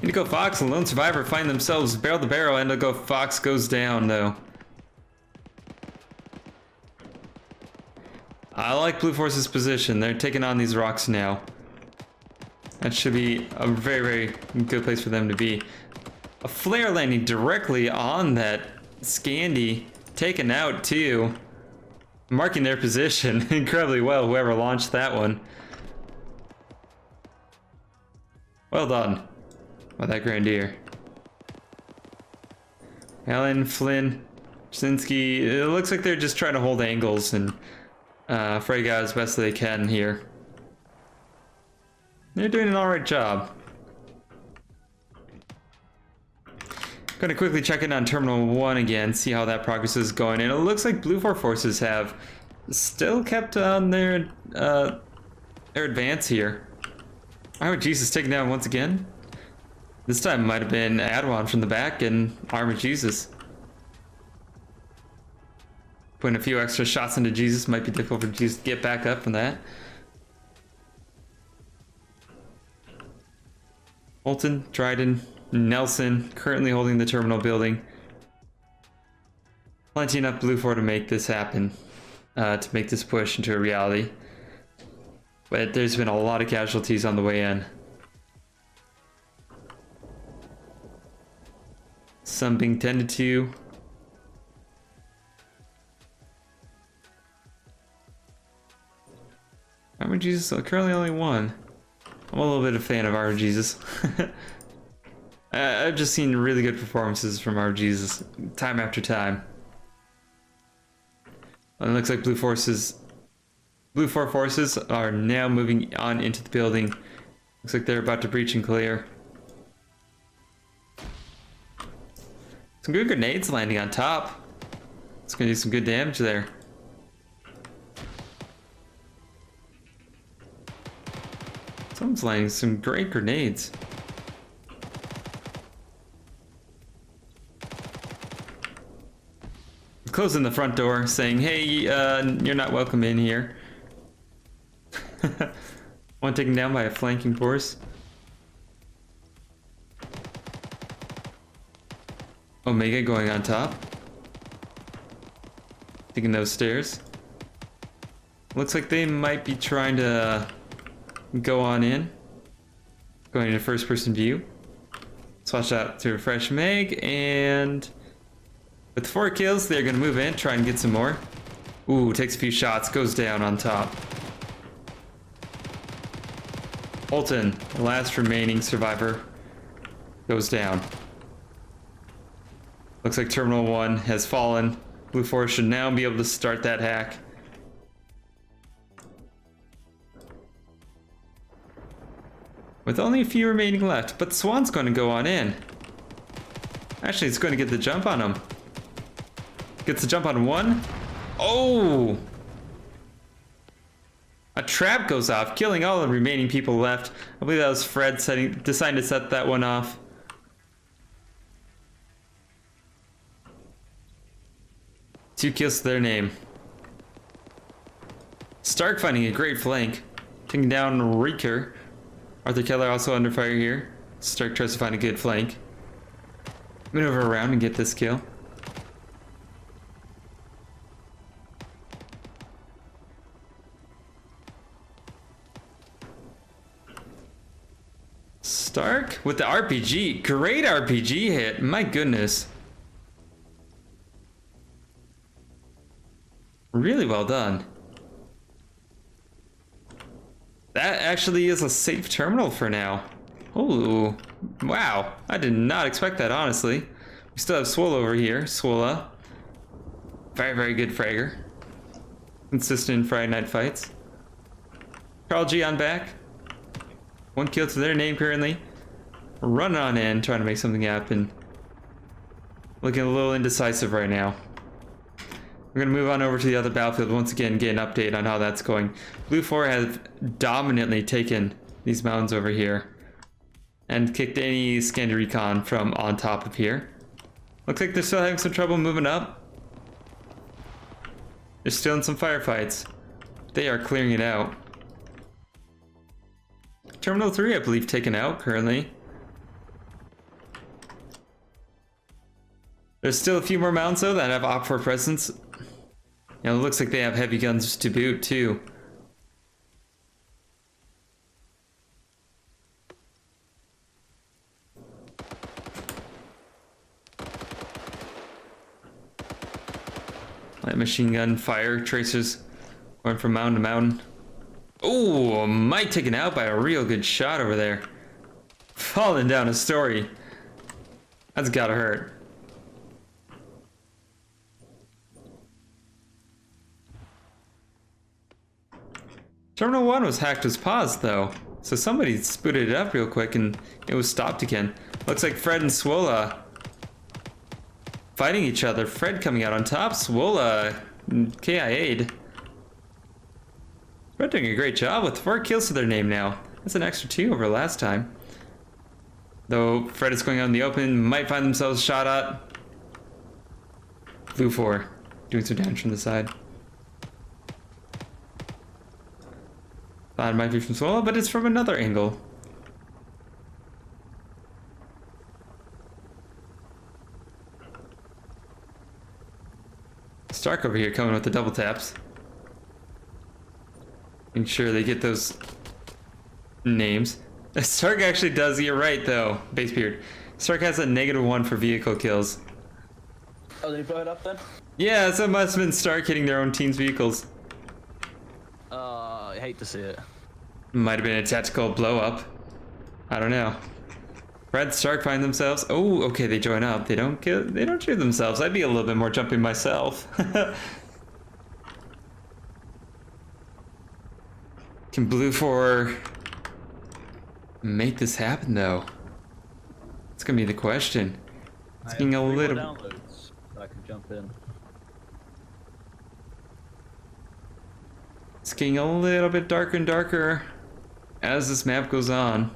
Indigo Fox and Lone Survivor find themselves barrel to barrel. Indigo Fox goes down though. I like Blue Force's position. They're taking on these rocks now. That should be a very, very good place for them to be. A flare landing directly on that Scandi, taken out too. Marking their position incredibly well, whoever launched that one. Well done by that Grenadier. Allen, Flynn, Jasinski, it looks like they're just trying to hold angles and frag out as best they can here. They're doing an alright job. Going to quickly check in on Terminal 1 again, see how that progress is going. And it looks like Blue 4 forces have still kept on their advance here. Oh, Jesus, taken down once again. This time it might have been Adwan from the back and Armored Jesus. Putting a few extra shots into Jesus might be difficult for Jesus to get back up from that. Holton, Dryden, Nelson currently holding the terminal building. Plenty enough Blue 4 to make this happen, to make this push into a reality. But there's been a lot of casualties on the way in. Some being tended to. Armored Jesus, currently only one. I'm a little bit of a fan of Armored Jesus. I've just seen really good performances from Armored Jesus time after time. And it looks like Blue 4 forces are now moving on into the building. Looks like they're about to breach and clear. Some good grenades landing on top. It's gonna do some good damage there. Someone's landing some great grenades. Closing the front door, saying, hey, you're not welcome in here. One taken down by a flanking force. Omega going on top. Taking those stairs. Looks like they might be trying to go on in. Going into first person view. Swatch out to refresh Meg, and with 4 kills, they're gonna move in, try and get some more. Ooh, takes a few shots, goes down on top. Holton, the last remaining survivor, goes down. Looks like Terminal 1 has fallen. Blue 4 should now be able to start that hack. With only a few remaining left, but Swan's going to go on in. Actually, it's going to get the jump on him. Gets the jump on one. Oh! A trap goes off, killing all the remaining people left. I believe that was Fred deciding to set that one off. Two kills to their name. Stark finding a great flank. Taking down Reeker. Arthur Keller also under fire here. Stark tries to find a good flank. Maneuver around and get this kill. Stark with the RPG. Great RPG hit. My goodness. Really well done. That actually is a safe terminal for now. Oh, wow. I did not expect that, honestly. We still have Swola over here. Swola. Very, very good fragger. Consistent in Friday night fights. Carl G on back. 1 kill to their name currently. Running on in, trying to make something happen. Looking a little indecisive right now. We're going to move on over to the other battlefield once again, get an update on how that's going. Blue 4 has dominantly taken these mountains over here. And kicked any Scandi recon from on top of here. Looks like they're still having some trouble moving up. They're still in some firefights. They are clearing it out. Terminal 3, I believe, taken out currently. There's still a few more mountains though that have Op4 presence. It looks like they have heavy guns to boot too. Light machine gun fire tracers going from mountain to mountain. Oh, Mike taken out by a real good shot over there. Falling down a story. That's gotta hurt. Terminal 1 was hacked as paused though, so somebody spooted it up real quick and it was stopped again. Looks like Fred and Swola fighting each other. Fred coming out on top, Swola KIA'd. Fred doing a great job with 4 kills to their name now. That's an extra 2 over last time. Though Fred is going out in the open, might find themselves shot at. Blue 4 doing some damage from the side. Thought it might be from Swola, but it's from another angle. Stark over here coming with the double taps. Make sure they get those names. Stark actually does, you're right though, Basebeard. Stark has a -1 for vehicle kills. Oh, did he blow it up then? Yeah, so it must have been Stark hitting their own team's vehicles. I hate to see it. Might have been a tactical blow up. I don't know. Fred, Stark find themselves. Oh, okay, they join up. They don't kill. They don't shoot themselves. I'd be a little bit more jumping myself. Can Blue 4 make this happen though? It's gonna be the question. It's getting a little. Downloads, so I can jump in. It's getting a little bit darker and darker as this map goes on.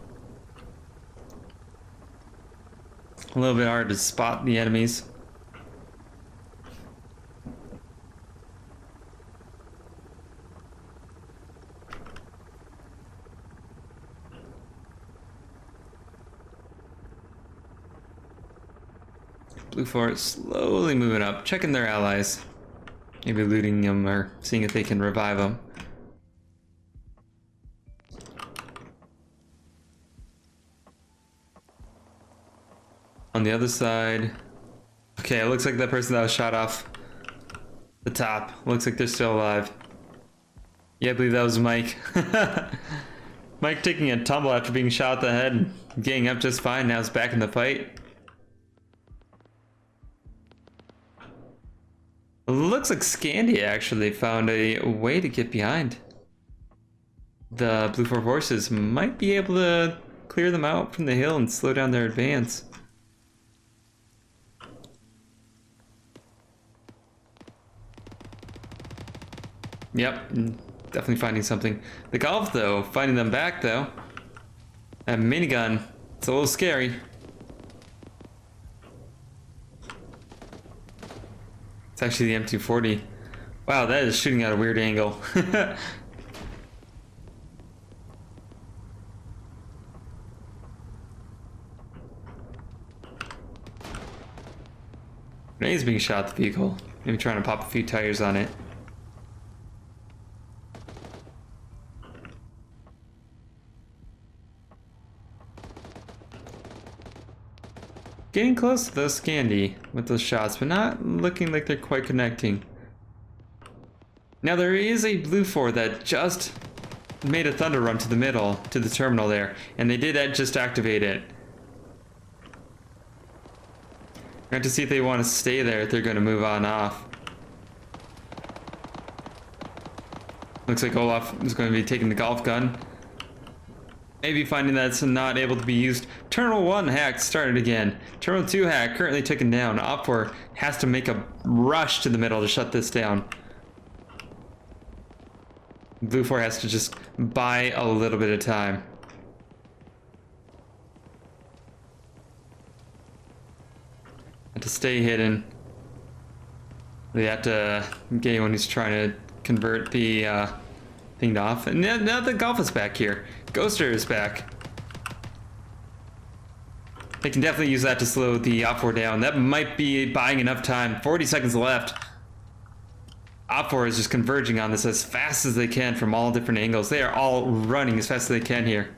A little bit hard to spot the enemies. Blue 4 is slowly moving up, checking their allies. Maybe looting them or seeing if they can revive them. On the other side, okay, it looks like that person that was shot off the top, looks like they're still alive. Yeah, I believe that was Mike. Mike taking a tumble after being shot at the head and getting up just fine, now he's back in the fight. Looks like Scandi actually found a way to get behind the Blue 4 forces. Might be able to clear them out from the hill and slow down their advance. Yep, definitely finding something. The Golf though, finding them back though. That minigun, it's a little scary. It's actually the M240. Wow, that is shooting at a weird angle. Renee's being shot at the vehicle. Maybe trying to pop a few tires on it. Getting close to those Scandi with those shots, but not looking like they're quite connecting. Now there is a Blue 4 that just made a thunder run to the middle, to the terminal there, and they did just activate it. We're going to see if they want to stay there, if they're going to move on off. Looks like Olaf is going to be taking the Golf gun. Maybe finding that it's not able to be used. Terminal 1 hack started again. Terminal 2 hack currently taken down. Op4 has to make a rush to the middle to shut this down. Blue 4 has to just buy a little bit of time. to stay hidden. They have to get anyone who's trying to convert the thing off. And now the golf is back here. Ghoster is back. They can definitely use that to slow the Op4 down. That might be buying enough time. 40 seconds left. Op4 is just converging on this as fast as they can from all different angles. They are all running as fast as they can here.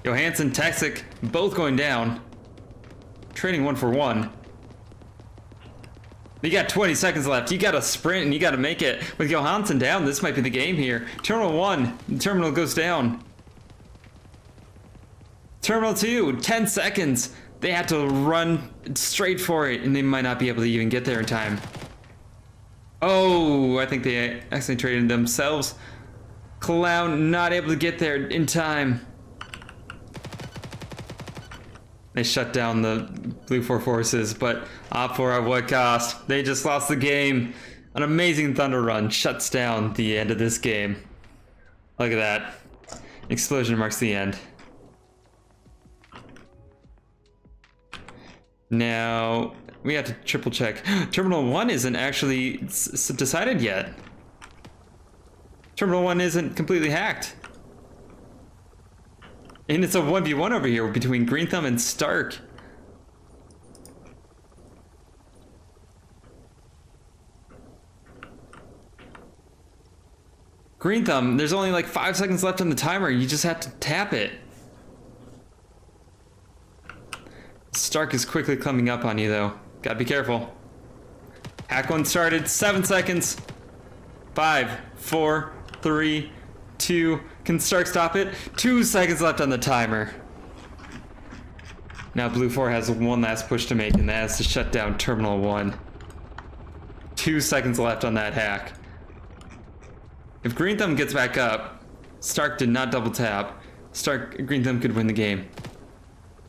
Johansson, Texic, both going down. Trading 1 for 1. You got 20 seconds left. You got to sprint and you got to make it. With Johansson down, this might be the game here. Terminal 1, the terminal goes down. Terminal 2, 10 seconds. They had to run straight for it, and they might not be able to even get there in time. Oh, I think they accidentally traded themselves. Clown not able to get there in time. They shut down the Blue 4 forces, but Op4 at what cost? They just lost the game. An amazing Thunder Run shuts down the end of this game. Look at that. Explosion marks the end. Now, we have to triple check. Terminal 1 isn't actually decided yet. Terminal 1 isn't completely hacked. And it's a 1v1 over here between Green Thumb and Stark. Green Thumb, there's only like 5 seconds left on the timer. You just have to tap it. Stark is quickly coming up on you though. Gotta be careful. Hack 1 started, 7 seconds. 5, 4, 3, 2. Can Stark stop it? 2 seconds left on the timer. Now Blue 4 has one last push to make, and that is to shut down Terminal 1. 2 seconds left on that hack. If Green Thumb gets back up, Stark did not double tap. Green Thumb could win the game.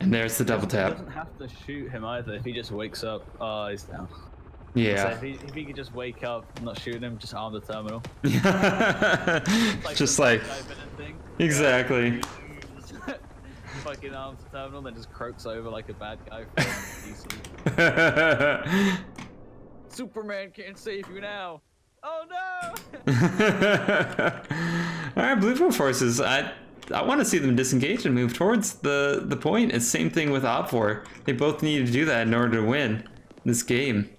And there's the double tap. He doesn't have to shoot him either if he just wakes up. Oh, he's down. Yeah. So if he could just wake up, not shoot him, just arm the terminal. Just like exactly. Fucking arms the terminal, then just croaks over like a bad guy from DC. Superman can't save you now. Oh no! All right, Blue 4 forces. I want to see them disengage and move towards the point. It's same thing with Op4. They both need to do that in order to win this game.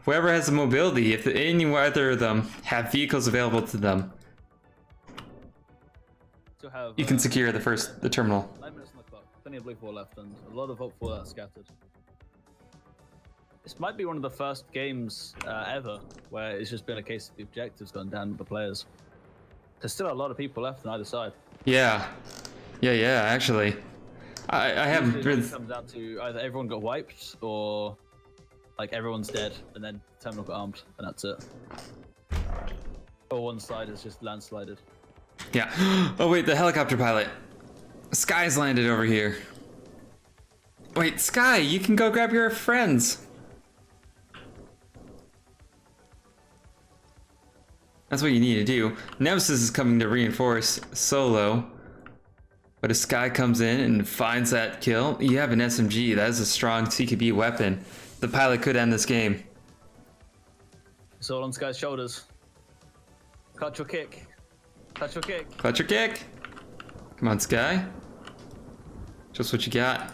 Whoever has the mobility, if either of them have vehicles available to them, you can secure the terminal. 9 minutes on the clock. Plenty of Blue 4 left, and a lot of Op 4 that are scattered. This might be one of the first games ever where it's just been a case of the objectives gone down with the players. There's still a lot of people left on either side. Yeah, actually. I haven't really... It comes down to either everyone got wiped or like everyone's dead and then terminal got armed and that's it. Or one side is just landslided. Yeah. Oh wait, the helicopter pilot. Sky's landed over here. Wait, Sky, you can go grab your friends. That's what you need to do. Nemesis is coming to reinforce Solo. But if Sky comes in and finds that kill, you have an SMG. That is a strong CKB weapon. The pilot could end this game. It's all on Sky's shoulders. Clutch your kick. Clutch your kick. Clutch your kick. Come on, Sky. Just what you got.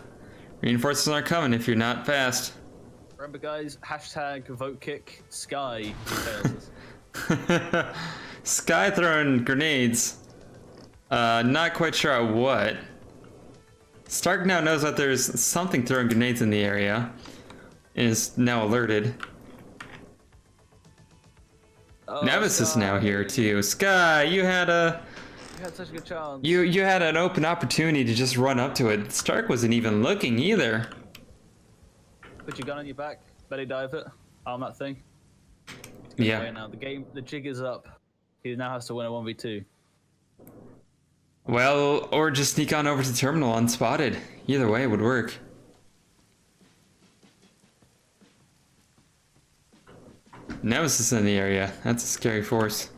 Reinforcements aren't coming if you're not fast. Remember, guys, hashtag vote kick Sky. Sky throwing grenades. Not quite sure at what. Stark now knows that there's something throwing grenades in the area. And is now alerted. Oh, Nemesis is Sky. now here too. Sky, you had such a good chance. You had an open opportunity to just run up to it. Stark wasn't even looking either. Put your gun on your back, belly dive it, arm that thing. Yeah. Now the jig is up. He now has to win a 1v2. Well, or just sneak on over to terminal unspotted. Either way would work. Nemesis in the area. That's a scary force.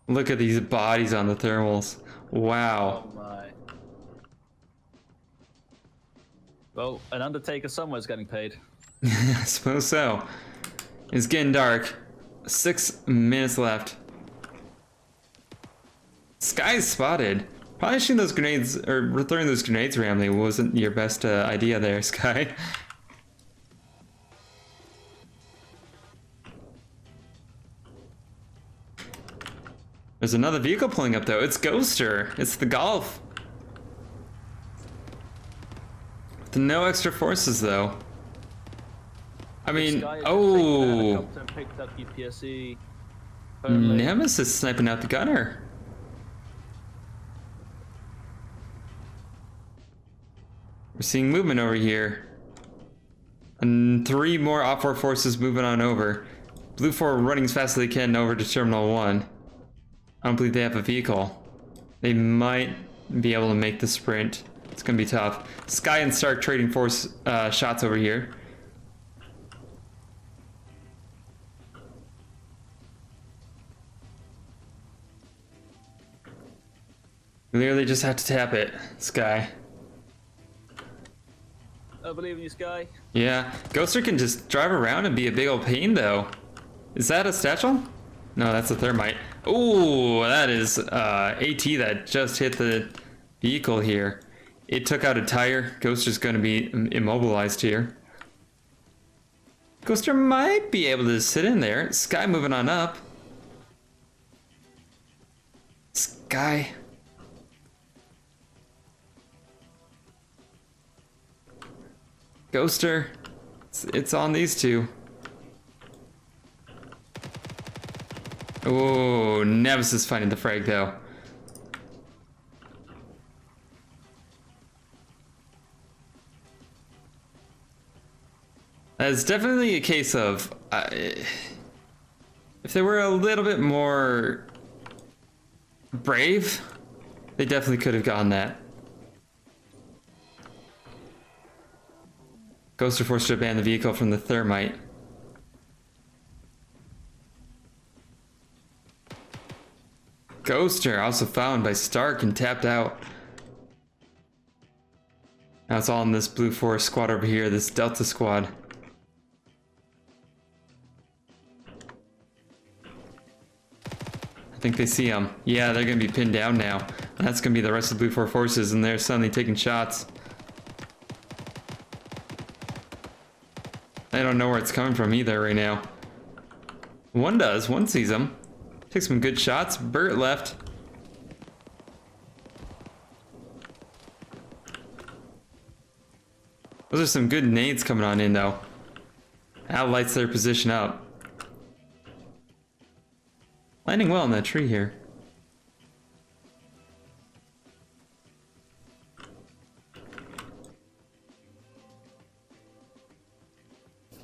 Look at these bodies on the thermals. Wow. Oh my. Well, an undertaker somewhere's getting paid. I suppose so. It's getting dark. 6 minutes left. Sky's spotted. Probably shooting those grenades, or throwing those grenades randomly wasn't your best idea there, Sky. There's another vehicle pulling up though. It's Ghoster. It's the Golf. With no extra forces though. I mean, oh, Picked up UPSE. Nemesis sniping out the gunner. We're seeing movement over here. And 3 more op4 forces moving on over. Blue 4 running as fast as they can over to Terminal 1. I don't believe they have a vehicle. They might be able to make the sprint. It's gonna be tough. Sky and Stark trading force shots over here. We literally just have to tap it, Sky. I believe in you, Sky. Yeah, Ghoster can just drive around and be a big old pain though. Is that a satchel? No, that's a thermite. Ooh, that is AT that just hit the vehicle here. It took out a tire. Ghoster's gonna be immobilized here. Ghoster might be able to sit in there. Sky moving on up. Sky. Ghoster. It's on these two. Oh, Nemesis finding the frag though. It's definitely a case of if they were a little bit more brave, they definitely could have gotten that. Ghoster forced to abandon the vehicle from the thermite. Ghoster also found by Stark and tapped out. Now it's all in this Blue Force squad over here, this Delta squad. I think they see him. Yeah, they're gonna be pinned down now. And that's gonna be the rest of the Blue Force forces, and they're suddenly taking shots. I don't know where it's coming from either right now. One does, one sees him. Takes some good shots. Burt left. Those are some good nades coming on in though. That lights their position up. Landing well in that tree here.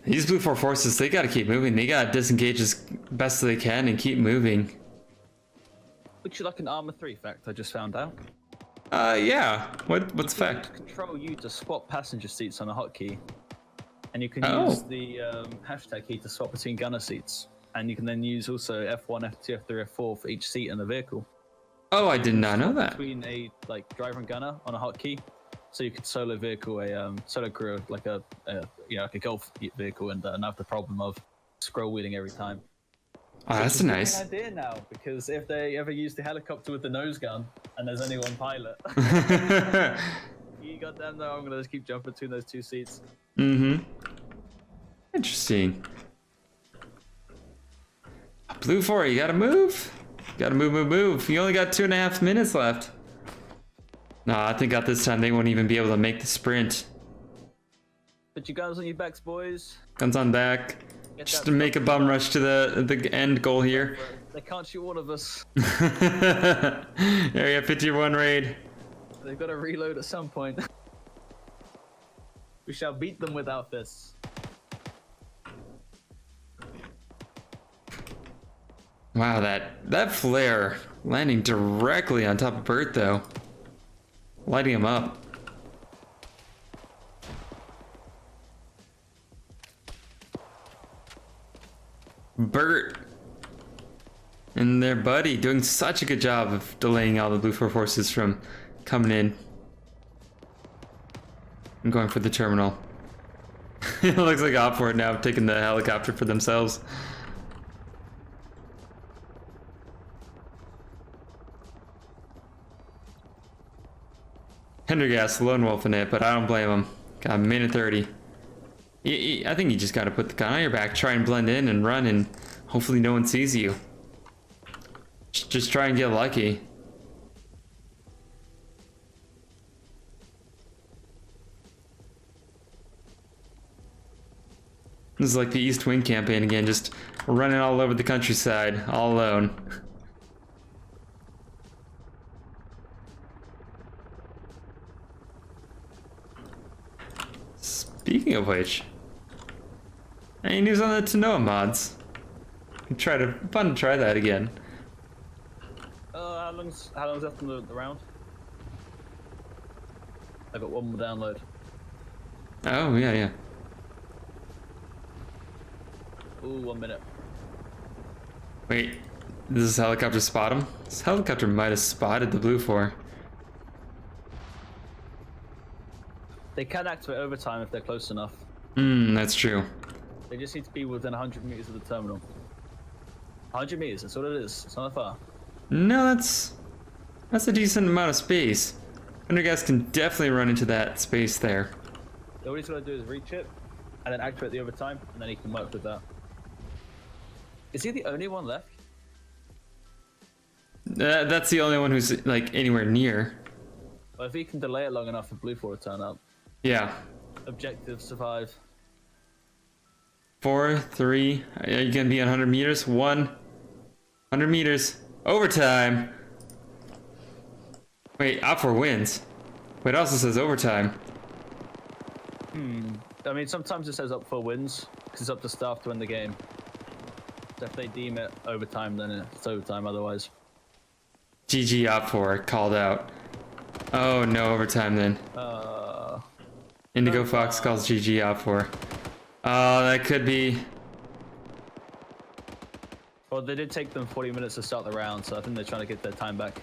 These Blue 4 forces, they gotta keep moving. They gotta disengage as best they can and keep moving. Would you like an armor 3 fact I just found out? Yeah. What's the fact? Control U to swap passenger seats on a hotkey. And you can Oh. use the hashtag key to swap between gunner seats. And you can then use also F1, F2, F3, F4 for each seat in the vehicle. Oh, I did not know that. Between a driver and gunner on a hotkey. So you could solo vehicle a solo crew like a golf vehicle and not have the problem of scroll wheeling every time. Oh, that's Which is nice. an idea now, because if they ever use the helicopter with the nose gun and there's only one pilot, you goddamn know I'm gonna just keep jumping between those 2 seats. Mm-hmm. Interesting. Blue 4, you gotta move. You gotta move. You only got 2.5 minutes left. No, I think at this time they won't even be able to make the sprint. Put your guns on your backs, boys. Guns on back. Get Just that to make a bum rush to the end goal here. They can't shoot all of us. Area 51 raid. They've got to reload at some point. We shall beat them with our fists. Wow, that flare landing directly on top of Bert though. Lighting him up. Bert and their buddy doing such a good job of delaying all the Blue 4 forces from coming in. I'm going for the terminal. It looks like Op4 now taking the helicopter for themselves. Hendergast lone wolfing it, but I don't blame him. Got a minute 30. I think you just gotta put the gun on your back, try and blend in and run, and hopefully no one sees you. Just try and get lucky. This is like the East Wing campaign again, just running all over the countryside, all alone. Speaking of which, any news on the Tanoa mods? Fun to try that again. How long's left on the round? I got one more download. Oh yeah. Ooh, 1 minute. Wait, does this helicopter spot him? This helicopter might have spotted the Blue 4. They can activate overtime if they're close enough. That's true. They just need to be within 100 meters of the terminal. 100 meters, that's all it is. It's not that far. No, that's a decent amount of space. Undergas can definitely run into that space there. All he's got to do is reach it, and then activate the overtime, and then he can work with that. Is he the only one left? That's the only one who's like anywhere near. Well, if he can delay it long enough for Blue 4 to turn up. Yeah. Objective, survive. 4, 3. Are you gonna be on 100 meters? 100 meters. Overtime. Wait, Op4 wins. Wait, it also says overtime. I mean, sometimes it says up for wins, because it's up to staff to win the game. So if they deem it overtime, then it's overtime otherwise. GG Op4 called out. Oh no, overtime then. Indigo Fox calls GG Op4. Oh, that could be. Well, they did take them 40 minutes to start the round, so I think they're trying to get their time back.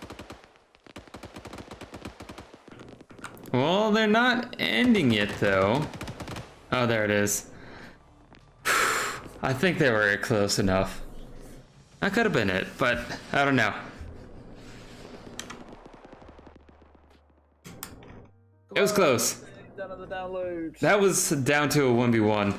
Well, they're not ending it though. Oh, there it is. I think they were close enough. That could have been it, but I don't know. It was close. Down on the download. That was down to a 1v1.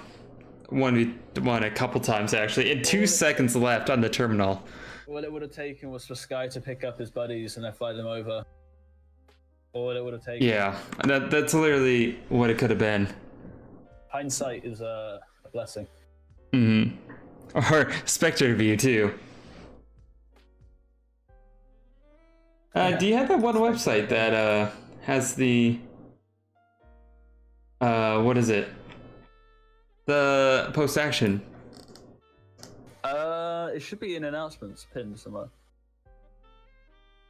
1v1 a couple times actually, and 2 seconds left on the terminal. What it would have taken was for Sky to pick up his buddies and then fly them over. Or what it would have taken. Yeah, that's literally what it could have been. Hindsight is a blessing. Or spectator view too. Do you have that one website that has the what is it? The post action. It should be in announcements pinned somewhere.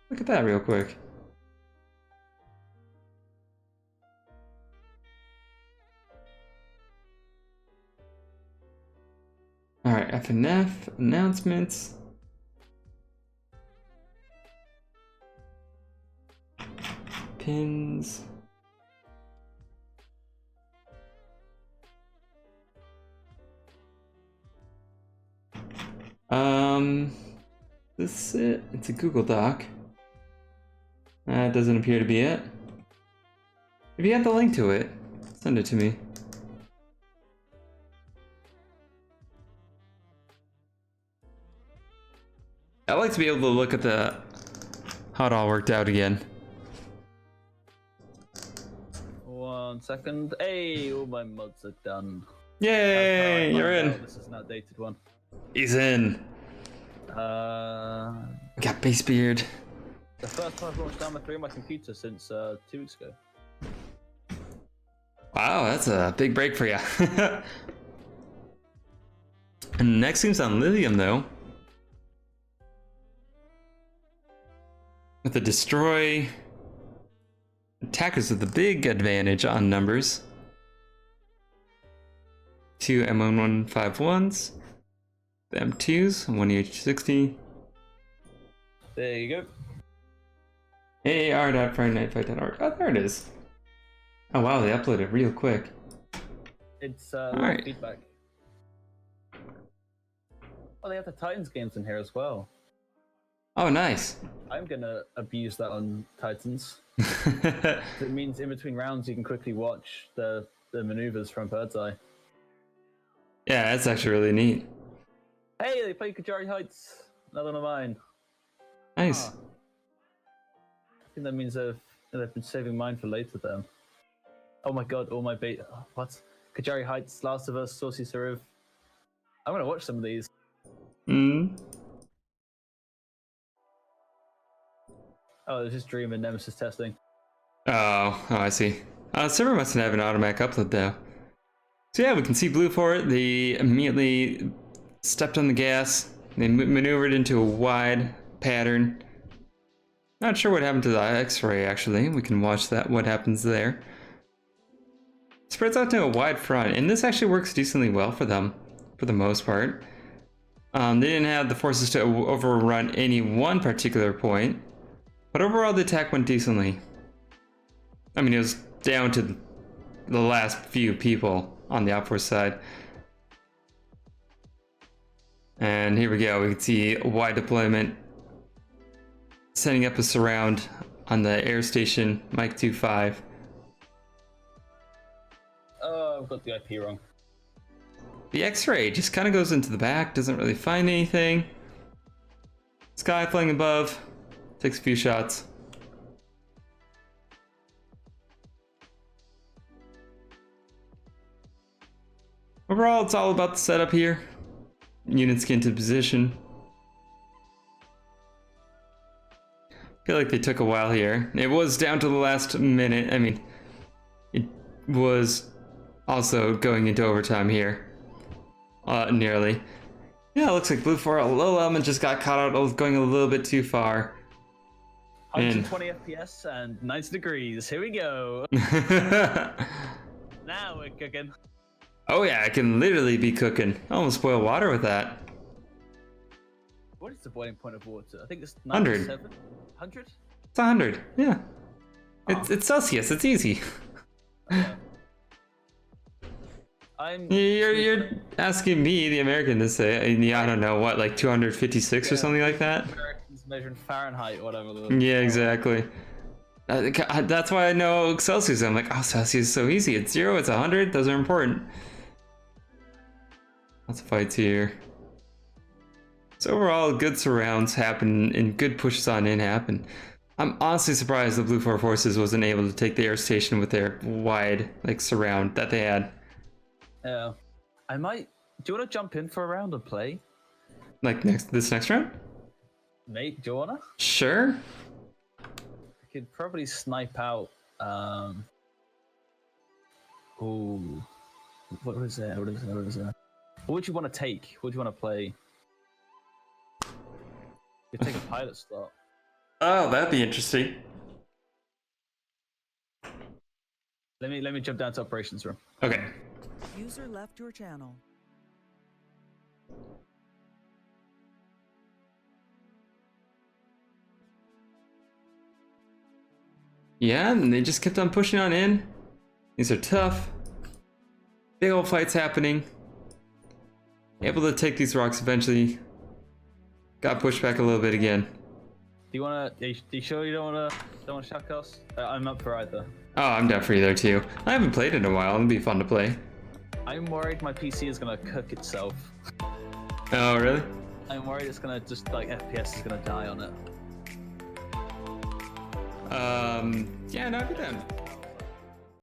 Look at that real quick. All right, FNF announcements. Pins. This is it. It's a Google Doc. That doesn't appear to be it. If you have the link to it, send it to me. I'd like to be able to look at how it all worked out again. 1 second. Hey, all my mods are done. Yay, you're in. This is an outdated one. He's in. Got base beard. The first time I've launched Arma 3 on my computer since 2 weeks ago. Wow, that's a big break for you. And next seems on Lithium though. With the destroy, attackers with the big advantage on numbers. 2 M1151s, the M2s, 1 EH60. There you go. AAR.FriendNightFight.org. Oh, there it is. Oh wow, they uploaded real quick. It's a lot Alright. of feedback. Oh, they have the Titans games in here as well. Oh, nice. I'm gonna abuse that on Titans. It means in between rounds you can quickly watch the maneuvers from Bird's Eye. Yeah, that's actually really neat. Hey, they play Kajari Heights. Another one of mine. Nice. Ah. I think that means they've been saving mine for later then. Oh my god, all my bait. What? Kajari Heights, Last of Us, Saucy Saruv. I'm gonna watch some of these. Hmm. Oh, there's just Dream and Nemesis testing. Oh, I see. Server must have an automatic upload though. So yeah, we can see Blue Fort. They immediately stepped on the gas. They maneuvered into a wide pattern. Not sure what happened to the X-ray actually. We can watch that. What happens there? Spreads out to a wide front, and this actually works decently well for them, for the most part. They didn't have the forces to overrun any one particular point, but overall the attack went decently. I mean, it was down to the last few people on the outforce side. And here we go, we can see a wide deployment, setting up a surround on the air station, Mike 25. Oh, I've got the IP wrong. The X-ray just kind of goes into the back, doesn't really find anything. Sky flying above, takes a few shots. Overall, it's all about the setup here. Units get into position. Feel like they took a while here. It was down to the last minute. I mean, it was also going into overtime here. Nearly. Yeah, it looks like Blue 4, a low element just got caught out of going a little bit too far. 120 FPS and 90 degrees. Here we go. Now we're cooking. Oh yeah, I can literally be cooking. I almost boil water with that. What is the boiling point of water? I think it's 100. 97? 100? It's 100, yeah. Oh. It's Celsius, it's easy. Yeah. You're asking me, the American, to say, yeah, I don't know, what, like 256 or something like that? Americans measuring Fahrenheit or whatever. Yeah, exactly. That's why I know Celsius. I'm like, oh, Celsius is so easy. It's 0, it's 100. Those are important. Lots of fights here. So overall, good surrounds happen and good pushes on in happen. I'm honestly surprised the Blue 4 Forces wasn't able to take the air station with their wide surround that they had. Yeah. I might. Do you want to jump in for a round and play? Like this next round? Mate, do you wanna? Sure. I could probably snipe out. Ooh. What is that? What is that? What is that? What would you want to take? What would you want to play? You take a pilot slot. Oh, that'd be interesting. Let me jump down to operations room. Okay. User left your channel. Yeah, and they just kept on pushing on in. These are tough. Big old fights happening. Able to take these rocks eventually. Got pushed back a little bit again. Do you sure you don't wanna shout us? I'm up for either. Oh, I'm down for either too. I haven't played in a while. It'll be fun to play. I'm worried my PC is gonna cook itself. Oh, really? I'm worried it's gonna just like FPS is gonna die on it. Yeah, no, I'd be down.